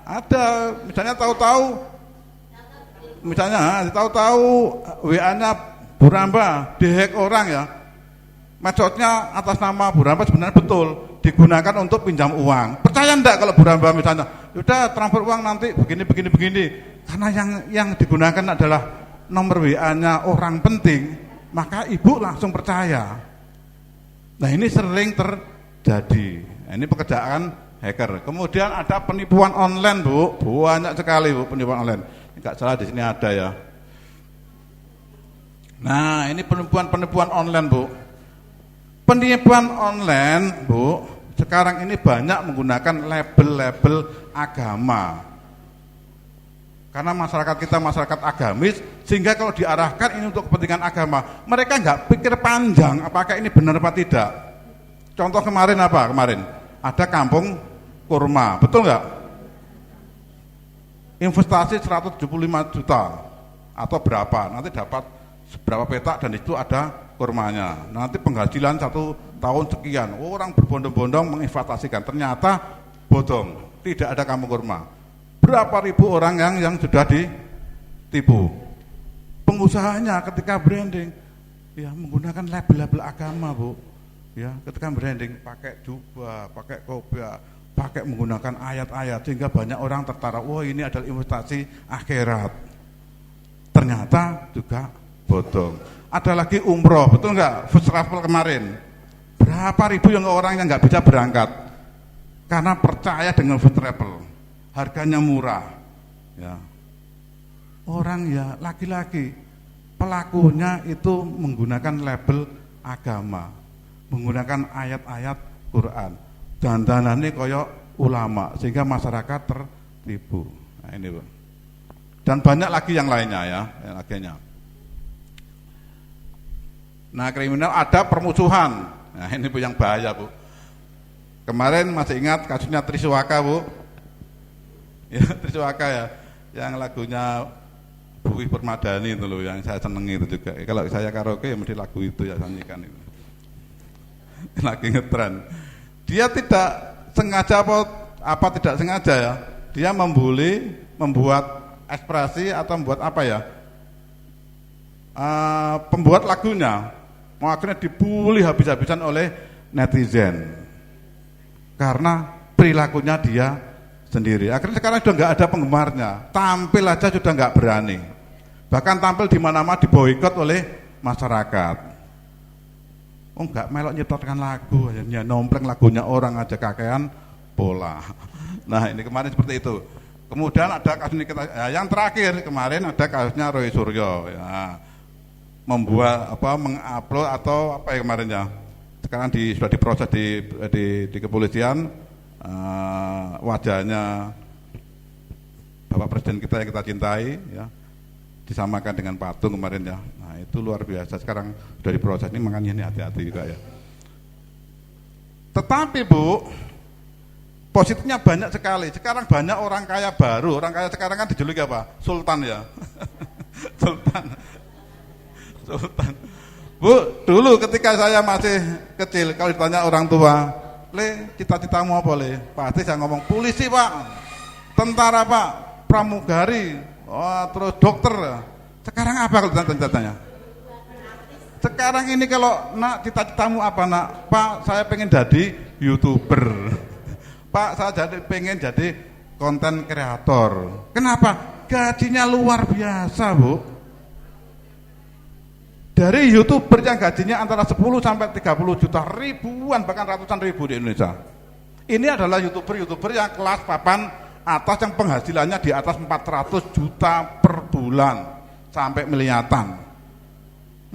Ada, misalnya tahu-tahu WA-nya Bu Ramba dihack orang ya. Maksudnya atas nama Bu Ramba sebenarnya betul digunakan untuk pinjam uang. Percaya enggak kalau Bu Ramba misalnya, udah transfer uang nanti begini. Karena yang digunakan adalah nomor WA-nya orang penting, maka ibu langsung percaya. Nah ini sering terjadi. Ini pekerjaan hacker. Kemudian ada penipuan online, Bu. Banyak sekali, Bu, penipuan online. Enggak salah di sini ada ya. Nah, ini penipuan online, Bu. Penipuan online, Bu, sekarang ini banyak menggunakan label-label agama. Karena masyarakat kita masyarakat agamis, sehingga kalau diarahkan ini untuk kepentingan agama, mereka enggak pikir panjang apakah ini benar apa tidak. Contoh kemarin apa? Ada kampung kurma, betul enggak? Investasi 175 juta atau berapa, nanti dapat seberapa petak dan itu ada kurmanya. Nanti penghasilan 1 tahun sekian. Orang berbondong-bondong menginvestasikan, ternyata bodong, tidak ada kampung kurma. Berapa ribu orang yang sudah ditipu. Pengusahanya ketika branding ya menggunakan label-label agama, Bu. Ya, ketika branding pakai jubah, pakai kopiah, pakai menggunakan ayat-ayat sehingga banyak orang tertarik, wah ini adalah investasi akhirat. Ternyata juga bodong. Ada lagi umroh, betul enggak? First travel kemarin. Berapa ribu orang yang enggak bisa berangkat karena percaya dengan first travel. Harganya murah. Ya. Orang ya laki-laki pelakunya itu menggunakan label agama, menggunakan ayat-ayat Quran. Dandanannya koyok ulama sehingga masyarakat tertipu. Nah, ini, Bu. Dan banyak lagi yang lainnya ya, yang lainnya. Nah, kriminal ada permusuhan. Nah, ini Bu yang bahaya, Bu. Kemarin masih ingat kasusnya Triswaka, Bu? Ya, Triswaka ya, yang lagunya Buwi Permadani itu loh, yang saya senengi itu juga. Kalau saya karaoke ya mesti lagu itu ya nyanyikan itu. Lagi ngetren. Dia tidak sengaja apa tidak sengaja ya, dia membuli, membuat ekspresi atau membuat apa ya, pembuat lagunya akhirnya dibully habis-habisan oleh netizen karena perilakunya dia sendiri. Akhirnya sekarang sudah nggak ada penggemarnya, tampil aja sudah nggak berani, bahkan tampil di mana-mana diboikot oleh masyarakat. Oh nggak melok nyiptakan lagu, akhirnya nompleng lagunya orang aja kakean bola. Nah ini kemarin seperti itu. Kemudian ada kasus ini yang terakhir kemarin ada kasusnya Roy Suryo ya, membuat mengupload atau apa ya kemarin ya. Sekarang sudah diproses di kepolisian, wajahnya Bapak Presiden kita yang kita cintai ya, disamakan dengan patung kemarin ya. Nah itu luar biasa, sekarang sudah diproses, ini makanya ini hati-hati juga ya. Tetapi Bu, positifnya banyak sekali. Sekarang banyak orang kaya baru. Orang kaya sekarang kan dijuluki apa? Sultan ya. Sultan. Bu, dulu ketika saya masih kecil, kalau ditanya orang tua, Le, cita-citamu apa, Le? Pasti saya ngomong polisi, Pak. Tentara, Pak. Pramugari. Oh, terus dokter. Sekarang apa kalau ditanya? Sekarang ini kalau, Nak, cita-citamu apa, Nak? Pak, saya pengen jadi YouTuber. Pak, saya pengen jadi konten kreator. Kenapa? Gajinya luar biasa, Bu. Dari YouTuber yang gajinya antara 10 sampai 30 juta, ribuan bahkan ratusan ribu di Indonesia. Ini adalah YouTuber yang kelas papan atas yang penghasilannya di atas 400 juta per bulan sampai miliatan.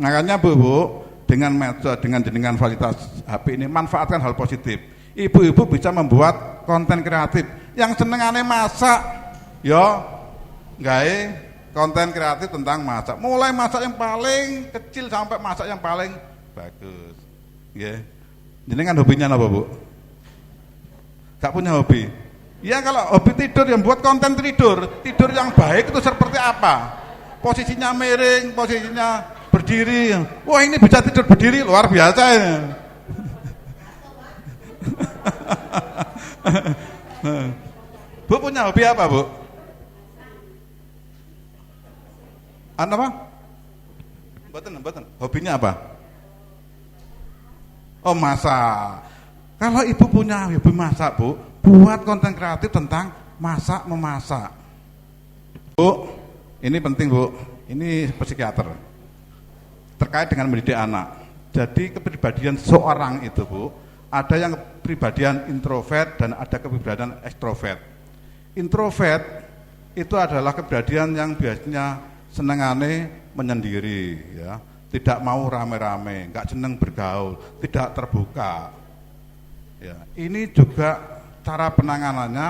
Makanya Bu, dengan medsos, dengan fasilitas HP ini manfaatkan hal positif. Ibu-ibu bisa membuat konten kreatif. Yang senengane masak, yo gawe konten kreatif tentang masak. Mulai masak yang paling kecil sampai masak yang paling bagus. Nggih. Jenengan hobinya apa, Bu? Gak punya hobi. Ya kalau hobi tidur yang buat konten tidur yang baik itu seperti apa? Posisinya miring, posisinya berdiri. Wah, ini bisa tidur berdiri luar biasa ini. Bu punya hobi apa, Bu? Apa? Mboten. Hobinya apa? Oh, masak. Kalau ibu punya hobi masak, Bu, buat konten kreatif tentang memasak. Bu, ini penting, Bu. Ini psikiater. Terkait dengan mendidik anak. Jadi kepribadian seorang itu, Bu, ada yang kepribadian introvert dan ada kepribadian ekstrovert. Introvert itu adalah kepribadian yang biasanya senengane menyendiri, ya, tidak mau rame-rame, nggak seneng bergaul, tidak terbuka. Ya, ini juga cara penanganannya.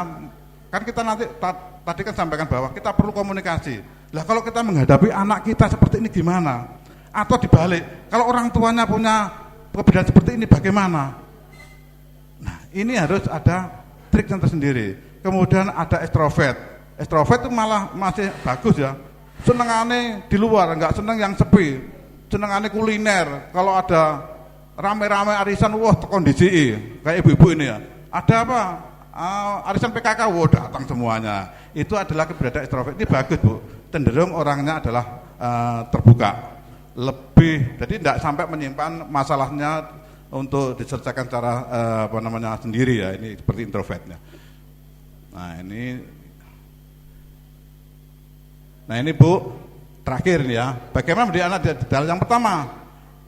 Kan kita nanti tadi kan sampaikan bahwa kita perlu komunikasi. Lah kalau kita menghadapi anak kita seperti ini gimana? Atau dibalik, kalau orang tuanya punya kepribadian seperti ini bagaimana? Nah, ini harus ada trik yang tersendiri. Kemudian ada ekstrovert. Ekstrovert itu malah masih bagus ya. Senengane di luar, enggak seneng yang sepi. Senengane kuliner. Kalau ada rame-rame arisan, wah kondisi kayak ibu-ibu ini ya. Ada apa? Arisan PKK, wah datang semuanya. Itu adalah keberadaan ekstrovert. Ini bagus, Bu. Cenderung orangnya adalah terbuka. Lebih, jadi tidak sampai menyimpan masalahnya untuk diselesaikan secara sendiri ya. Ini seperti introvertnya. Nah ini Bu, terakhir nih ya. Bagaimana mendidik anak yang pertama,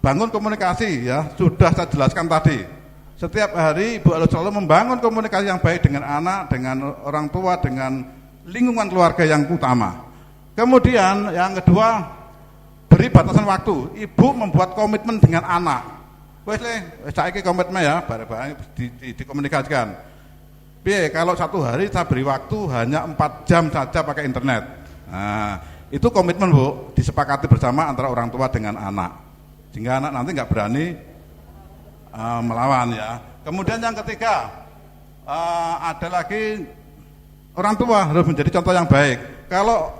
bangun komunikasi ya. Sudah saya jelaskan tadi. Setiap hari Ibu harus selalu membangun komunikasi yang baik dengan anak, dengan orang tua, dengan lingkungan keluarga yang utama. Kemudian yang kedua, beri batasan waktu. Ibu membuat komitmen dengan anak. Saiki komitmen ya, bareng-bareng dikomunikasikan. Kalau satu hari saya beri waktu hanya 4 jam saja pakai internet. Nah, itu komitmen, Bu, disepakati bersama antara orang tua dengan anak. Sehingga anak nanti nggak berani melawan ya. Kemudian yang ketiga, ada lagi orang tua harus menjadi contoh yang baik. Kalau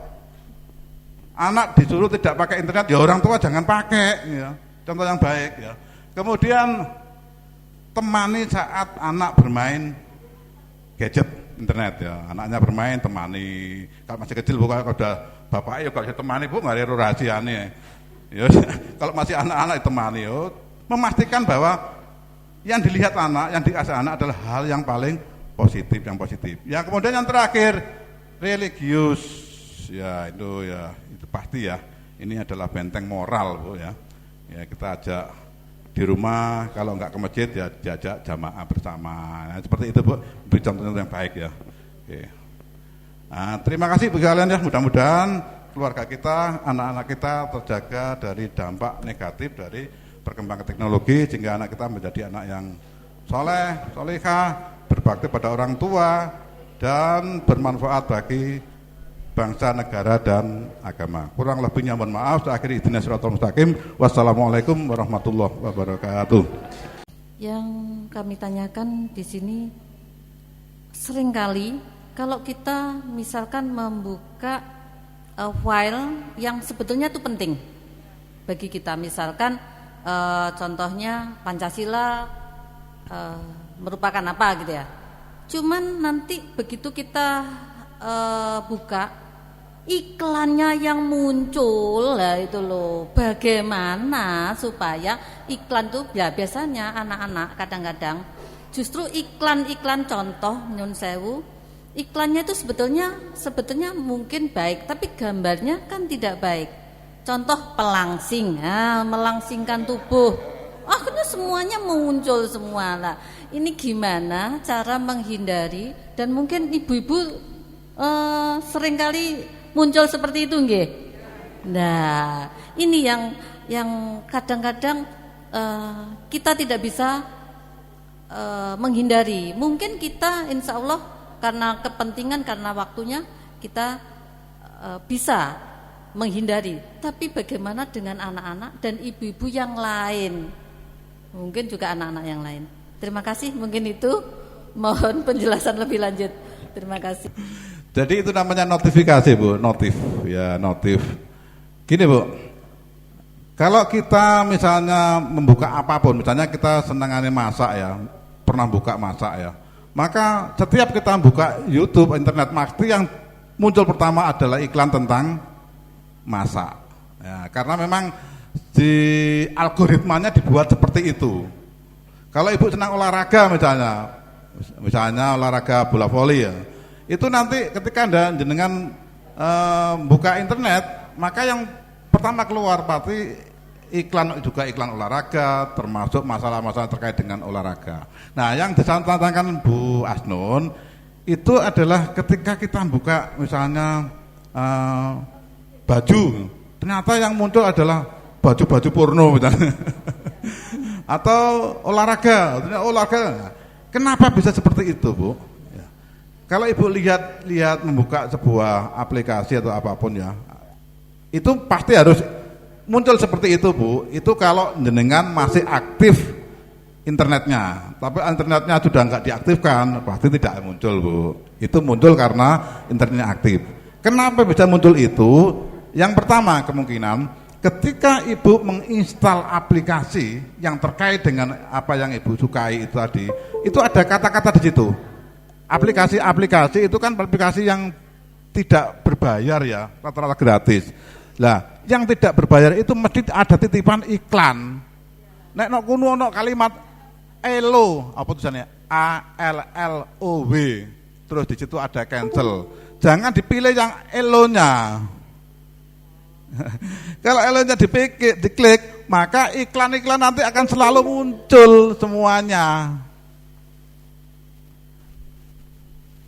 anak disuruh tidak pakai internet, ya orang tua jangan pakai ya. Contoh yang baik ya. Kemudian temani saat anak bermain gadget internet ya. Anaknya bermain temani. Kalau masih kecil, Bu, kalau udah bapak ya kalau temani, Bu, nggak ada rahasianya. Ya, kalau masih anak-anak temani, ya. Memastikan bahwa yang dilihat anak, yang dikasih anak adalah hal yang paling positif, yang positif. Ya, kemudian yang terakhir, religius. Ya, itu pasti ya. Ini adalah benteng moral, Bu, ya. Ya, kita ajak di rumah, kalau enggak ke masjid ya diajak jamaah bersama. Nah, seperti itu, Bu, beri contoh yang baik ya. Oke. Nah, terima kasih bagi kalian ya, mudah-mudahan keluarga kita, anak-anak kita terjaga dari dampak negatif dari perkembangan teknologi, sehingga anak kita menjadi anak yang soleh, solehah, berbakti pada orang tua, dan bermanfaat bagi bangsa, negara, dan agama. Kurang lebihnya mohon maaf. Saya akhiri ihdinas siratal mustaqim. Wassalamualaikum warahmatullahi wabarakatuh.
Yang kami tanyakan di sini, seringkali kalau kita misalkan membuka file yang sebetulnya itu penting bagi kita, misalkan contohnya Pancasila merupakan apa gitu ya. Cuman nanti begitu kita buka, iklannya yang muncul lah itu loh. Bagaimana supaya iklan tuh ya, biasanya anak-anak kadang-kadang justru iklan-iklan, contoh nyun sewu, iklannya itu sebetulnya mungkin baik, tapi gambarnya kan tidak baik. Contoh pelangsing, melangsingkan tubuh, akhirnya semuanya muncul semua lah. Ini gimana cara menghindari, dan mungkin ibu-ibu seringkali muncul seperti itu nggih. Nah, ini yang kadang-kadang kita tidak bisa menghindari. Mungkin kita insya Allah karena kepentingan, karena waktunya kita bisa menghindari. Tapi bagaimana dengan anak-anak dan ibu-ibu yang lain? Mungkin juga anak-anak yang lain. Terima kasih, mungkin itu. Mohon penjelasan lebih lanjut. Terima kasih.
Jadi itu namanya notifikasi, Bu, notif. Gini, Bu, kalau kita misalnya membuka apapun, misalnya kita senangannya masak ya, pernah buka masak ya. Maka setiap kita buka YouTube, internet, pasti yang muncul pertama adalah iklan tentang masak. Ya, karena memang di algoritmanya dibuat seperti itu. Kalau ibu senang olahraga misalnya olahraga bola voli ya, itu nanti ketika Anda jenengan buka internet, maka yang pertama keluar pasti iklan olahraga, termasuk masalah-masalah terkait dengan olahraga. Nah, yang disampaikan Bu Asnun itu adalah ketika kita buka misalnya baju, ternyata yang muncul adalah baju-baju porno misalnya. Atau olahraga. Kenapa bisa seperti itu, Bu? Ya. Kalau Ibu lihat membuka sebuah aplikasi atau apapun ya, itu pasti harus muncul seperti itu, Bu. Itu kalau jenengan masih aktif internetnya. Tapi internetnya sudah enggak diaktifkan, pasti tidak muncul, Bu. Itu muncul karena internetnya aktif. Kenapa bisa muncul itu? Yang pertama kemungkinan ketika Ibu menginstal aplikasi yang terkait dengan apa yang Ibu sukai itu tadi, itu ada kata-kata di situ. Aplikasi itu kan aplikasi yang tidak berbayar ya, rata-rata gratis. Lah, yang tidak berbayar itu mesti ada titipan iklan. Nek nok kuno ono kalimat ELO, apa tulisannya? ALLOW. Terus di situ ada cancel. Jangan dipilih yang ELO-nya. Kalau ELO-nya diklik, maka iklan-iklan nanti akan selalu muncul semuanya.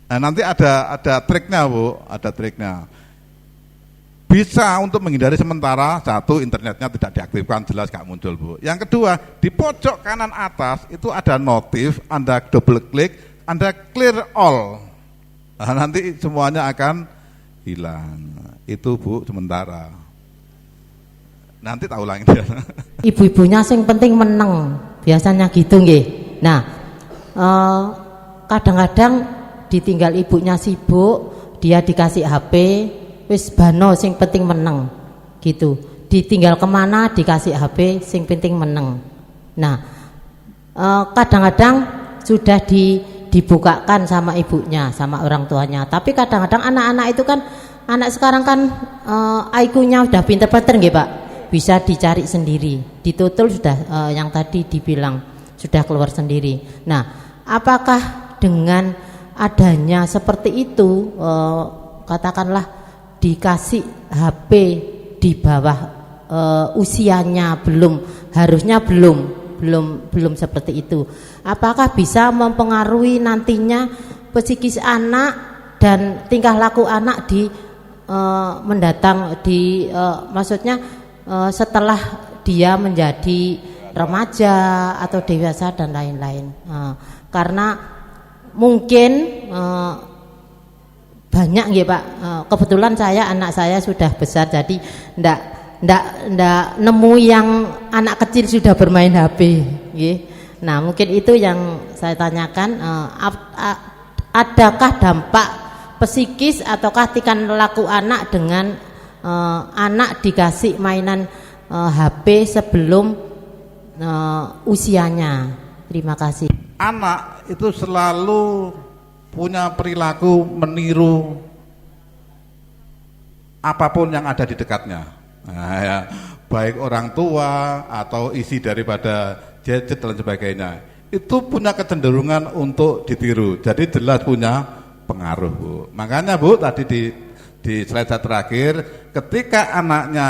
Nah, nanti ada triknya, Bu, ada triknya. Bisa untuk menghindari sementara, satu, internetnya tidak diaktifkan, jelas gak muncul, Bu. Yang kedua, di pojok kanan atas itu ada notif, Anda double klik, Anda clear all. Nah, nanti semuanya akan hilang. Itu, Bu, sementara. Nanti tak ulangi dia.
Ibu-ibunya sing penting meneng, biasanya gitu nggih. Nah, kadang-kadang ditinggal ibunya sibuk, dia dikasih HP, wis bano sing penting meneng, gitu. Ditinggal kemana dikasih HP, sing penting meneng. Nah, kadang-kadang sudah dibukakan sama ibunya, sama orang tuanya. Tapi kadang-kadang anak-anak itu kan, anak sekarang kan IQ-nya udah pinter-pinter nggih, Pak. Bisa dicari sendiri, ditutul sudah yang tadi dibilang sudah keluar sendiri. Nah, apakah dengan adanya seperti itu, katakanlah dikasih HP di bawah usianya harusnya belum seperti itu, apakah bisa mempengaruhi nantinya psikis anak dan tingkah laku anak di maksudnya setelah dia menjadi remaja atau dewasa dan lain-lain. Karena mungkin banyak nggih, Pak. Kebetulan anak saya sudah besar, jadi ndak nemu yang anak kecil sudah bermain HP nggih. Nah, mungkin itu yang saya tanyakan, adakah dampak psikis ataukah tingkah laku anak dengan anak dikasih mainan HP sebelum usianya. Terima kasih.
Anak itu selalu punya perilaku meniru apapun yang ada di dekatnya. Nah, ya, baik orang tua atau isi daripada gadget dan sebagainya. Itu punya kecenderungan untuk ditiru. Jadi jelas punya pengaruh, Bu. Makanya, Bu, tadi di slide saya terakhir, ketika anaknya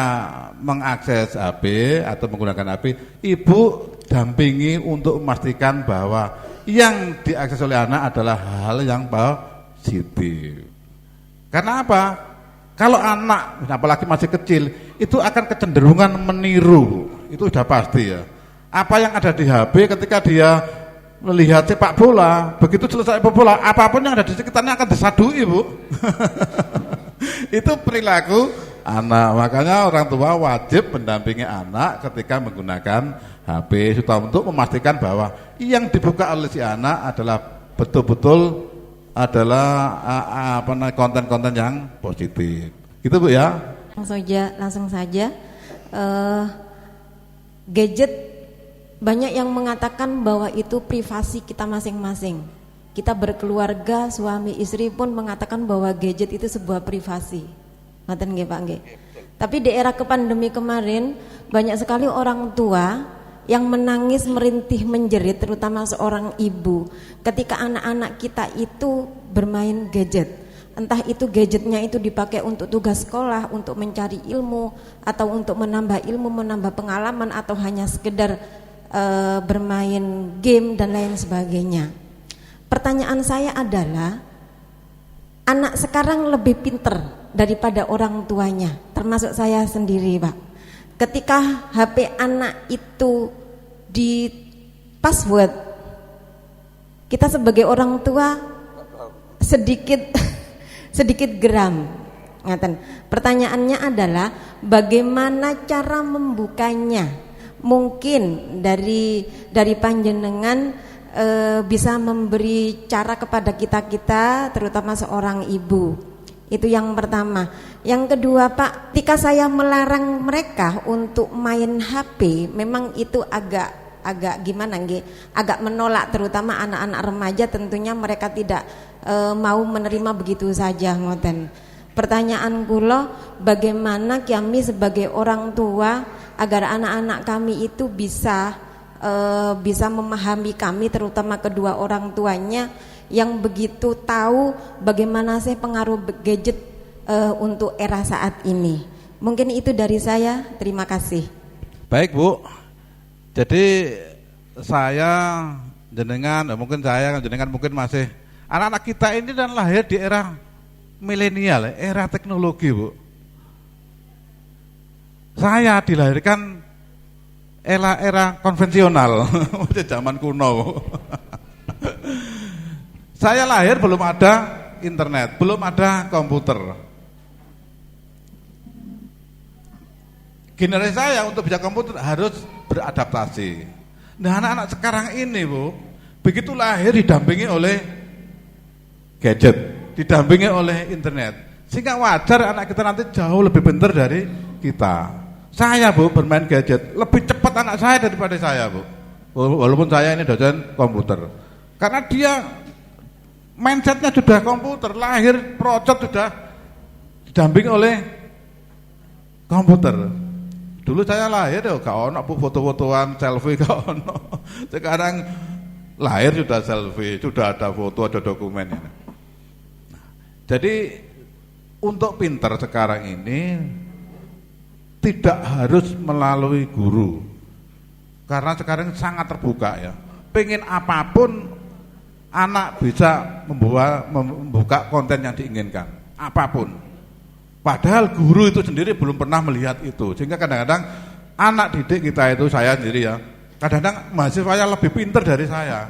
mengakses HP atau menggunakan HP, ibu dampingi untuk memastikan bahwa yang diakses oleh anak adalah hal yang positif. Karena apa? Kalau anak, apalagi masih kecil, itu akan kecenderungan meniru, itu sudah pasti ya. Apa yang ada di HP ketika dia melihat sepak bola, begitu selesai sepak bola, apapun yang ada di sekitarnya akan disadui, Bu. Itu perilaku anak. Makanya orang tua wajib mendampingi anak ketika menggunakan HP untuk memastikan bahwa yang dibuka oleh si anak adalah betul-betul adalah konten-konten yang positif. Gitu, Bu ya.
Langsung saja gadget banyak yang mengatakan bahwa itu privasi kita masing-masing. Kita berkeluarga, suami istri pun mengatakan bahwa gadget itu sebuah privasi. Ngoten nggih Pak nggih. Tapi di era pandemi kemarin banyak sekali orang tua yang menangis merintih menjerit, terutama seorang ibu ketika anak-anak kita itu bermain gadget. Entah itu gadgetnya itu dipakai untuk tugas sekolah, untuk mencari ilmu, atau untuk menambah ilmu, menambah pengalaman, atau hanya sekedar bermain game dan lain sebagainya. Pertanyaan saya adalah, anak sekarang lebih pinter daripada orang tuanya, termasuk saya sendiri Pak. Ketika HP anak itu di password, kita sebagai orang tua sedikit geram. Ngaten. Pertanyaannya adalah bagaimana cara membukanya? Mungkin dari panjenengan bisa memberi cara kepada kita terutama seorang ibu. Itu yang pertama. Yang kedua Pak, ketika saya melarang mereka untuk main HP, memang itu agak gimana nggih? Agak menolak, terutama anak-anak remaja. Tentunya mereka tidak mau menerima begitu saja ngoten. Pertanyaan kula, bagaimana kami sebagai orang tua agar anak-anak kami itu bisa memahami kami, terutama kedua orang tuanya yang begitu tahu bagaimana sih pengaruh gadget untuk era saat ini. Mungkin itu dari saya, terima kasih.
Baik Bu, jadi saya jenengan mungkin masih anak-anak kita ini dan lahir di era milenial, era teknologi Bu. Saya dilahirkan era konvensional, zaman kuno. Saya lahir belum ada internet, belum ada komputer. Generasi saya untuk bisa komputer harus beradaptasi. Nah anak-anak sekarang ini Bu, begitu lahir didampingi oleh gadget, didampingi oleh internet, sehingga wajar anak kita nanti jauh lebih pintar dari kita. Saya Bu bermain gadget lebih cepat anak saya daripada saya Bu, walaupun saya ini dosen komputer, karena dia mindsetnya sudah komputer, lahir project sudah didampingi oleh komputer. Dulu saya lahir gak ono foto-fotoan selfie, gak ono. Sekarang lahir sudah selfie, sudah ada foto, ada dokumen. Jadi untuk pintar sekarang ini tidak harus melalui guru, karena sekarang sangat terbuka ya. Pengen apapun anak bisa membuka konten yang diinginkan, apapun. Padahal guru itu sendiri belum pernah melihat itu, sehingga kadang-kadang anak didik kita itu, saya sendiri ya, kadang-kadang mahasiswanya lebih pintar dari saya,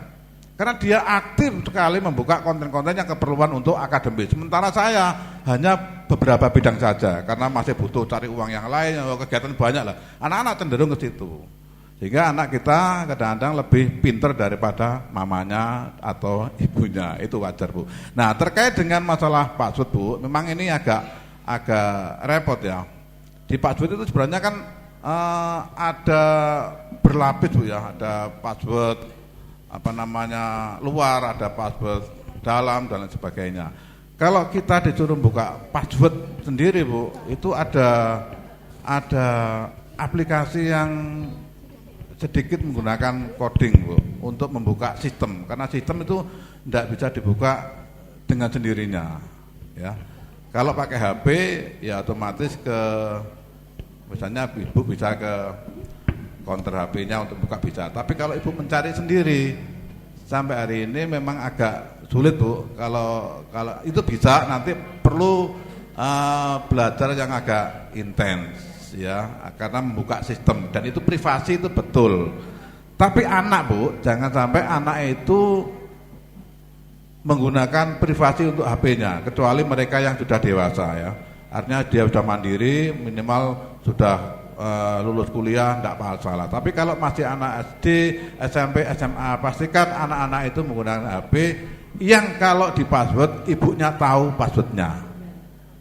karena dia aktif sekali membuka konten-konten yang keperluan untuk akademis. Sementara saya hanya beberapa bidang saja, karena masih butuh cari uang yang lain, kegiatan banyak lah. Anak-anak cenderung ke situ, sehingga anak kita kadang-kadang lebih pintar daripada mamanya atau ibunya. Itu wajar Bu. Nah terkait dengan masalah password Bu, memang ini agak repot ya. Di password itu sebenarnya kan ada berlapis Bu ya, ada password luar, ada password dalam dan lain sebagainya. Kalau kita disuruh buka password sendiri Bu, itu ada aplikasi yang sedikit menggunakan coding Bu untuk membuka sistem, karena sistem itu tidak bisa dibuka dengan sendirinya ya. Kalau pakai HP ya otomatis misalnya ibu bisa ke counter HP-nya untuk buka bisa. Tapi kalau ibu mencari sendiri sampai hari ini memang agak sulit Bu. Kalau itu bisa, nanti perlu belajar yang agak intens ya, karena membuka sistem, dan itu privasi itu betul. Tapi anak Bu, jangan sampai anak itu menggunakan privasi untuk HP-nya, kecuali mereka yang sudah dewasa ya. Artinya dia sudah mandiri, minimal sudah lulus kuliah, tidak masalah. Tapi kalau masih anak SD, SMP, SMA, pastikan anak-anak itu menggunakan HP yang kalau di password ibunya tahu passwordnya.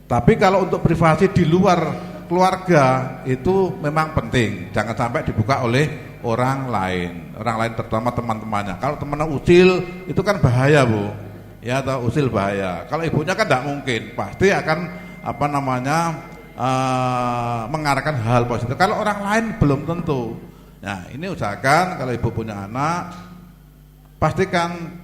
Tapi kalau untuk privasi di luar keluarga itu memang penting, jangan sampai dibuka oleh orang lain terutama teman-temannya. Kalau temannya usil itu kan bahaya, Bu. Ya, atau usil bahaya. Kalau ibunya kan tidak mungkin, pasti akan mengarahkan hal positif. Kalau orang lain belum tentu. Nah, ini usahakan kalau ibu punya anak, pastikan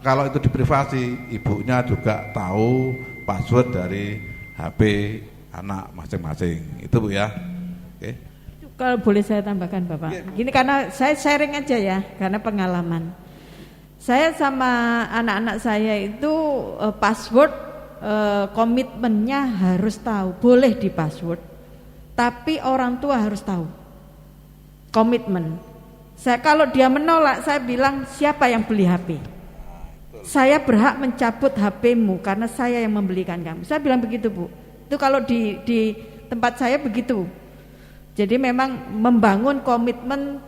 kalau itu di privasi, ibunya juga tahu password dari HP anak masing-masing. Itu, Bu, ya. Oke.
Kalau boleh saya tambahkan, Bapak. Gini, karena saya sharing aja ya, karena pengalaman. Saya sama anak-anak saya itu password komitmennya harus tahu. Boleh di password, tapi orang tua harus tahu komitmen. Saya kalau dia menolak, saya bilang siapa yang beli HP? Saya berhak mencabut HP-mu karena saya yang membelikan kamu. Saya bilang begitu, Bu. Itu kalau di tempat saya begitu. Jadi memang membangun komitmen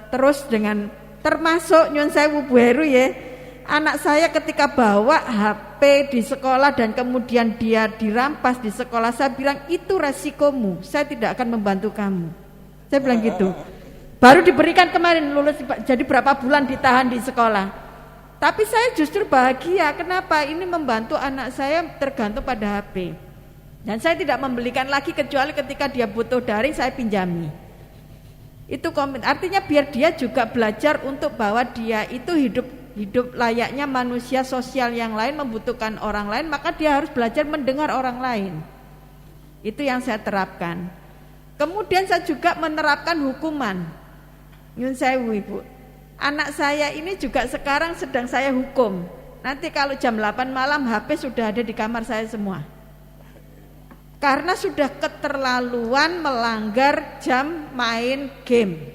terus dengan termasuk nyun sewu Bu Heru ya. Anak saya ketika bawa HP di sekolah dan kemudian dia dirampas di sekolah, saya bilang itu resikomu. Saya tidak akan membantu kamu. Saya bilang gitu. Baru diberikan kemarin lulus, jadi berapa bulan ditahan di sekolah. Tapi saya justru bahagia. Kenapa? Ini membantu anak saya tergantung pada HP. Dan saya tidak membelikan lagi kecuali ketika dia butuh daring saya pinjami. Itu artinya biar dia juga belajar untuk bahwa dia itu hidup layaknya manusia sosial yang lain, membutuhkan orang lain, maka dia harus belajar mendengar orang lain. Itu yang saya terapkan. Kemudian saya juga menerapkan hukuman. Nyun sewu, Ibu. Anak saya ini juga sekarang sedang saya hukum. Nanti kalau jam 8 malam HP sudah ada di kamar saya semua. Karena sudah keterlaluan melanggar jam main game.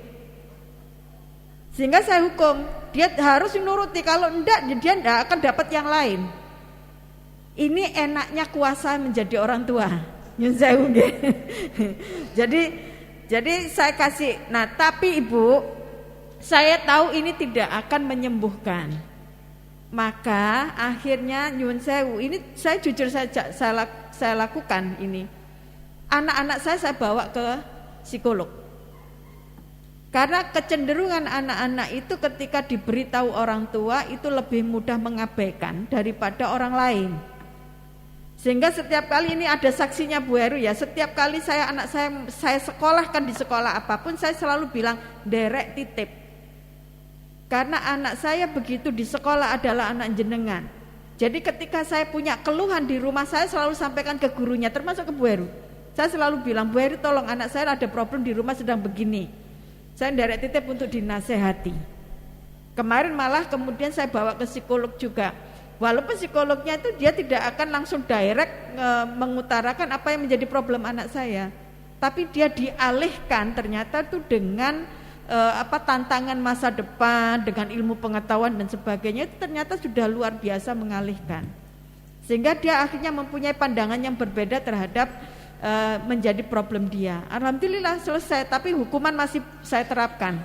Sehingga saya hukum, dia harus menuruti, kalau enggak dia enggak akan dapat yang lain. Ini enaknya kuasa menjadi orang tua. Nyun sewu. Jadi saya kasih. Nah, tapi Ibu, saya tahu ini tidak akan menyembuhkan. Maka akhirnya nyun sewu, ini saya jujur saja saya lakukan ini. Anak-anak saya bawa ke psikolog. Karena kecenderungan anak-anak itu ketika diberitahu orang tua itu lebih mudah mengabaikan daripada orang lain. Sehingga setiap kali ini ada saksinya Bu Heru ya, setiap kali anak saya sekolahkan di sekolah apapun, saya selalu bilang derek titip. Karena anak saya begitu di sekolah adalah anak jenengan. Jadi ketika saya punya keluhan di rumah, saya selalu sampaikan ke gurunya, termasuk ke Bu Heru. Saya selalu bilang, Bu Heru tolong anak saya ada problem di rumah sedang begini. Saya direct titip untuk dinasehati. Kemarin malah kemudian saya bawa ke psikolog juga. Walaupun psikolognya itu dia tidak akan langsung direct mengutarakan apa yang menjadi problem anak saya. Tapi dia dialihkan ternyata itu dengan tantangan masa depan, dengan ilmu pengetahuan dan sebagainya, itu ternyata sudah luar biasa mengalihkan. Sehingga dia akhirnya mempunyai pandangan yang berbeda terhadap menjadi problem dia. Alhamdulillah selesai, tapi hukuman masih saya terapkan.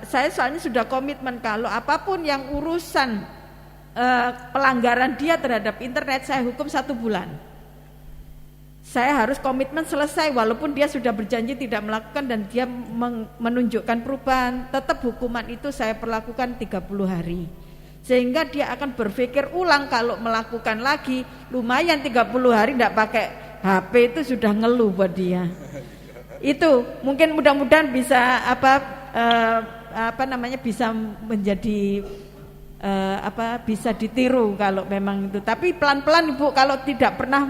Saya soalnya sudah komitmen kalau apapun yang urusan pelanggaran dia terhadap internet, saya hukum 1 bulan. Saya harus komitmen selesai walaupun dia sudah berjanji tidak melakukan dan dia menunjukkan perubahan, tetap hukuman itu saya perlakukan 30 hari. Sehingga dia akan berpikir ulang kalau melakukan lagi, lumayan 30 hari tidak pakai HP itu sudah ngeluh buat dia. Itu mungkin mudah-mudahan bisa bisa menjadi bisa ditiru kalau memang itu. Tapi pelan-pelan Ibu, kalau tidak pernah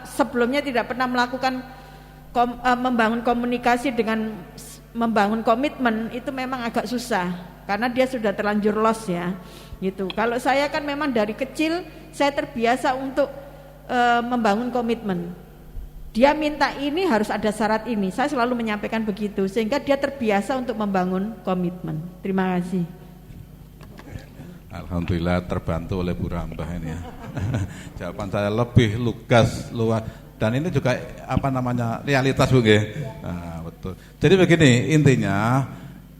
sebelumnya tidak pernah melakukan membangun komunikasi dengan membangun komitmen, itu memang agak susah karena dia sudah terlanjur lost ya. Gitu. Kalau saya kan memang dari kecil saya terbiasa untuk membangun komitmen. Dia minta ini harus ada syarat ini. Saya selalu menyampaikan begitu sehingga dia terbiasa untuk membangun komitmen. Terima kasih.
Alhamdulillah terbantu oleh Bu Rambah ini ya. Jawaban saya lebih lugas, luas, dan ini juga realitas Bu nggih. Nah, betul. Jadi begini, intinya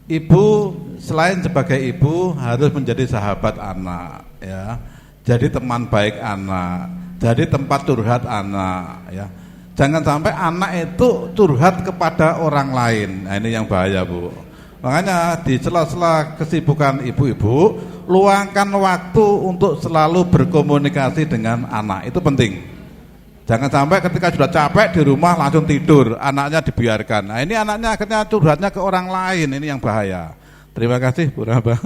ibu selain sebagai ibu harus menjadi sahabat anak ya. Jadi teman baik anak, jadi tempat curhat anak ya. Jangan sampai anak itu curhat kepada orang lain. Nah, ini yang bahaya, Bu. Makanya di sela-sela kesibukan ibu-ibu, luangkan waktu untuk selalu berkomunikasi dengan anak. Itu penting. Jangan sampai ketika sudah capek di rumah langsung tidur, anaknya dibiarkan. Nah, ini anaknya akhirnya curhatnya ke orang lain. Ini yang bahaya. Terima kasih, Bu Rahma.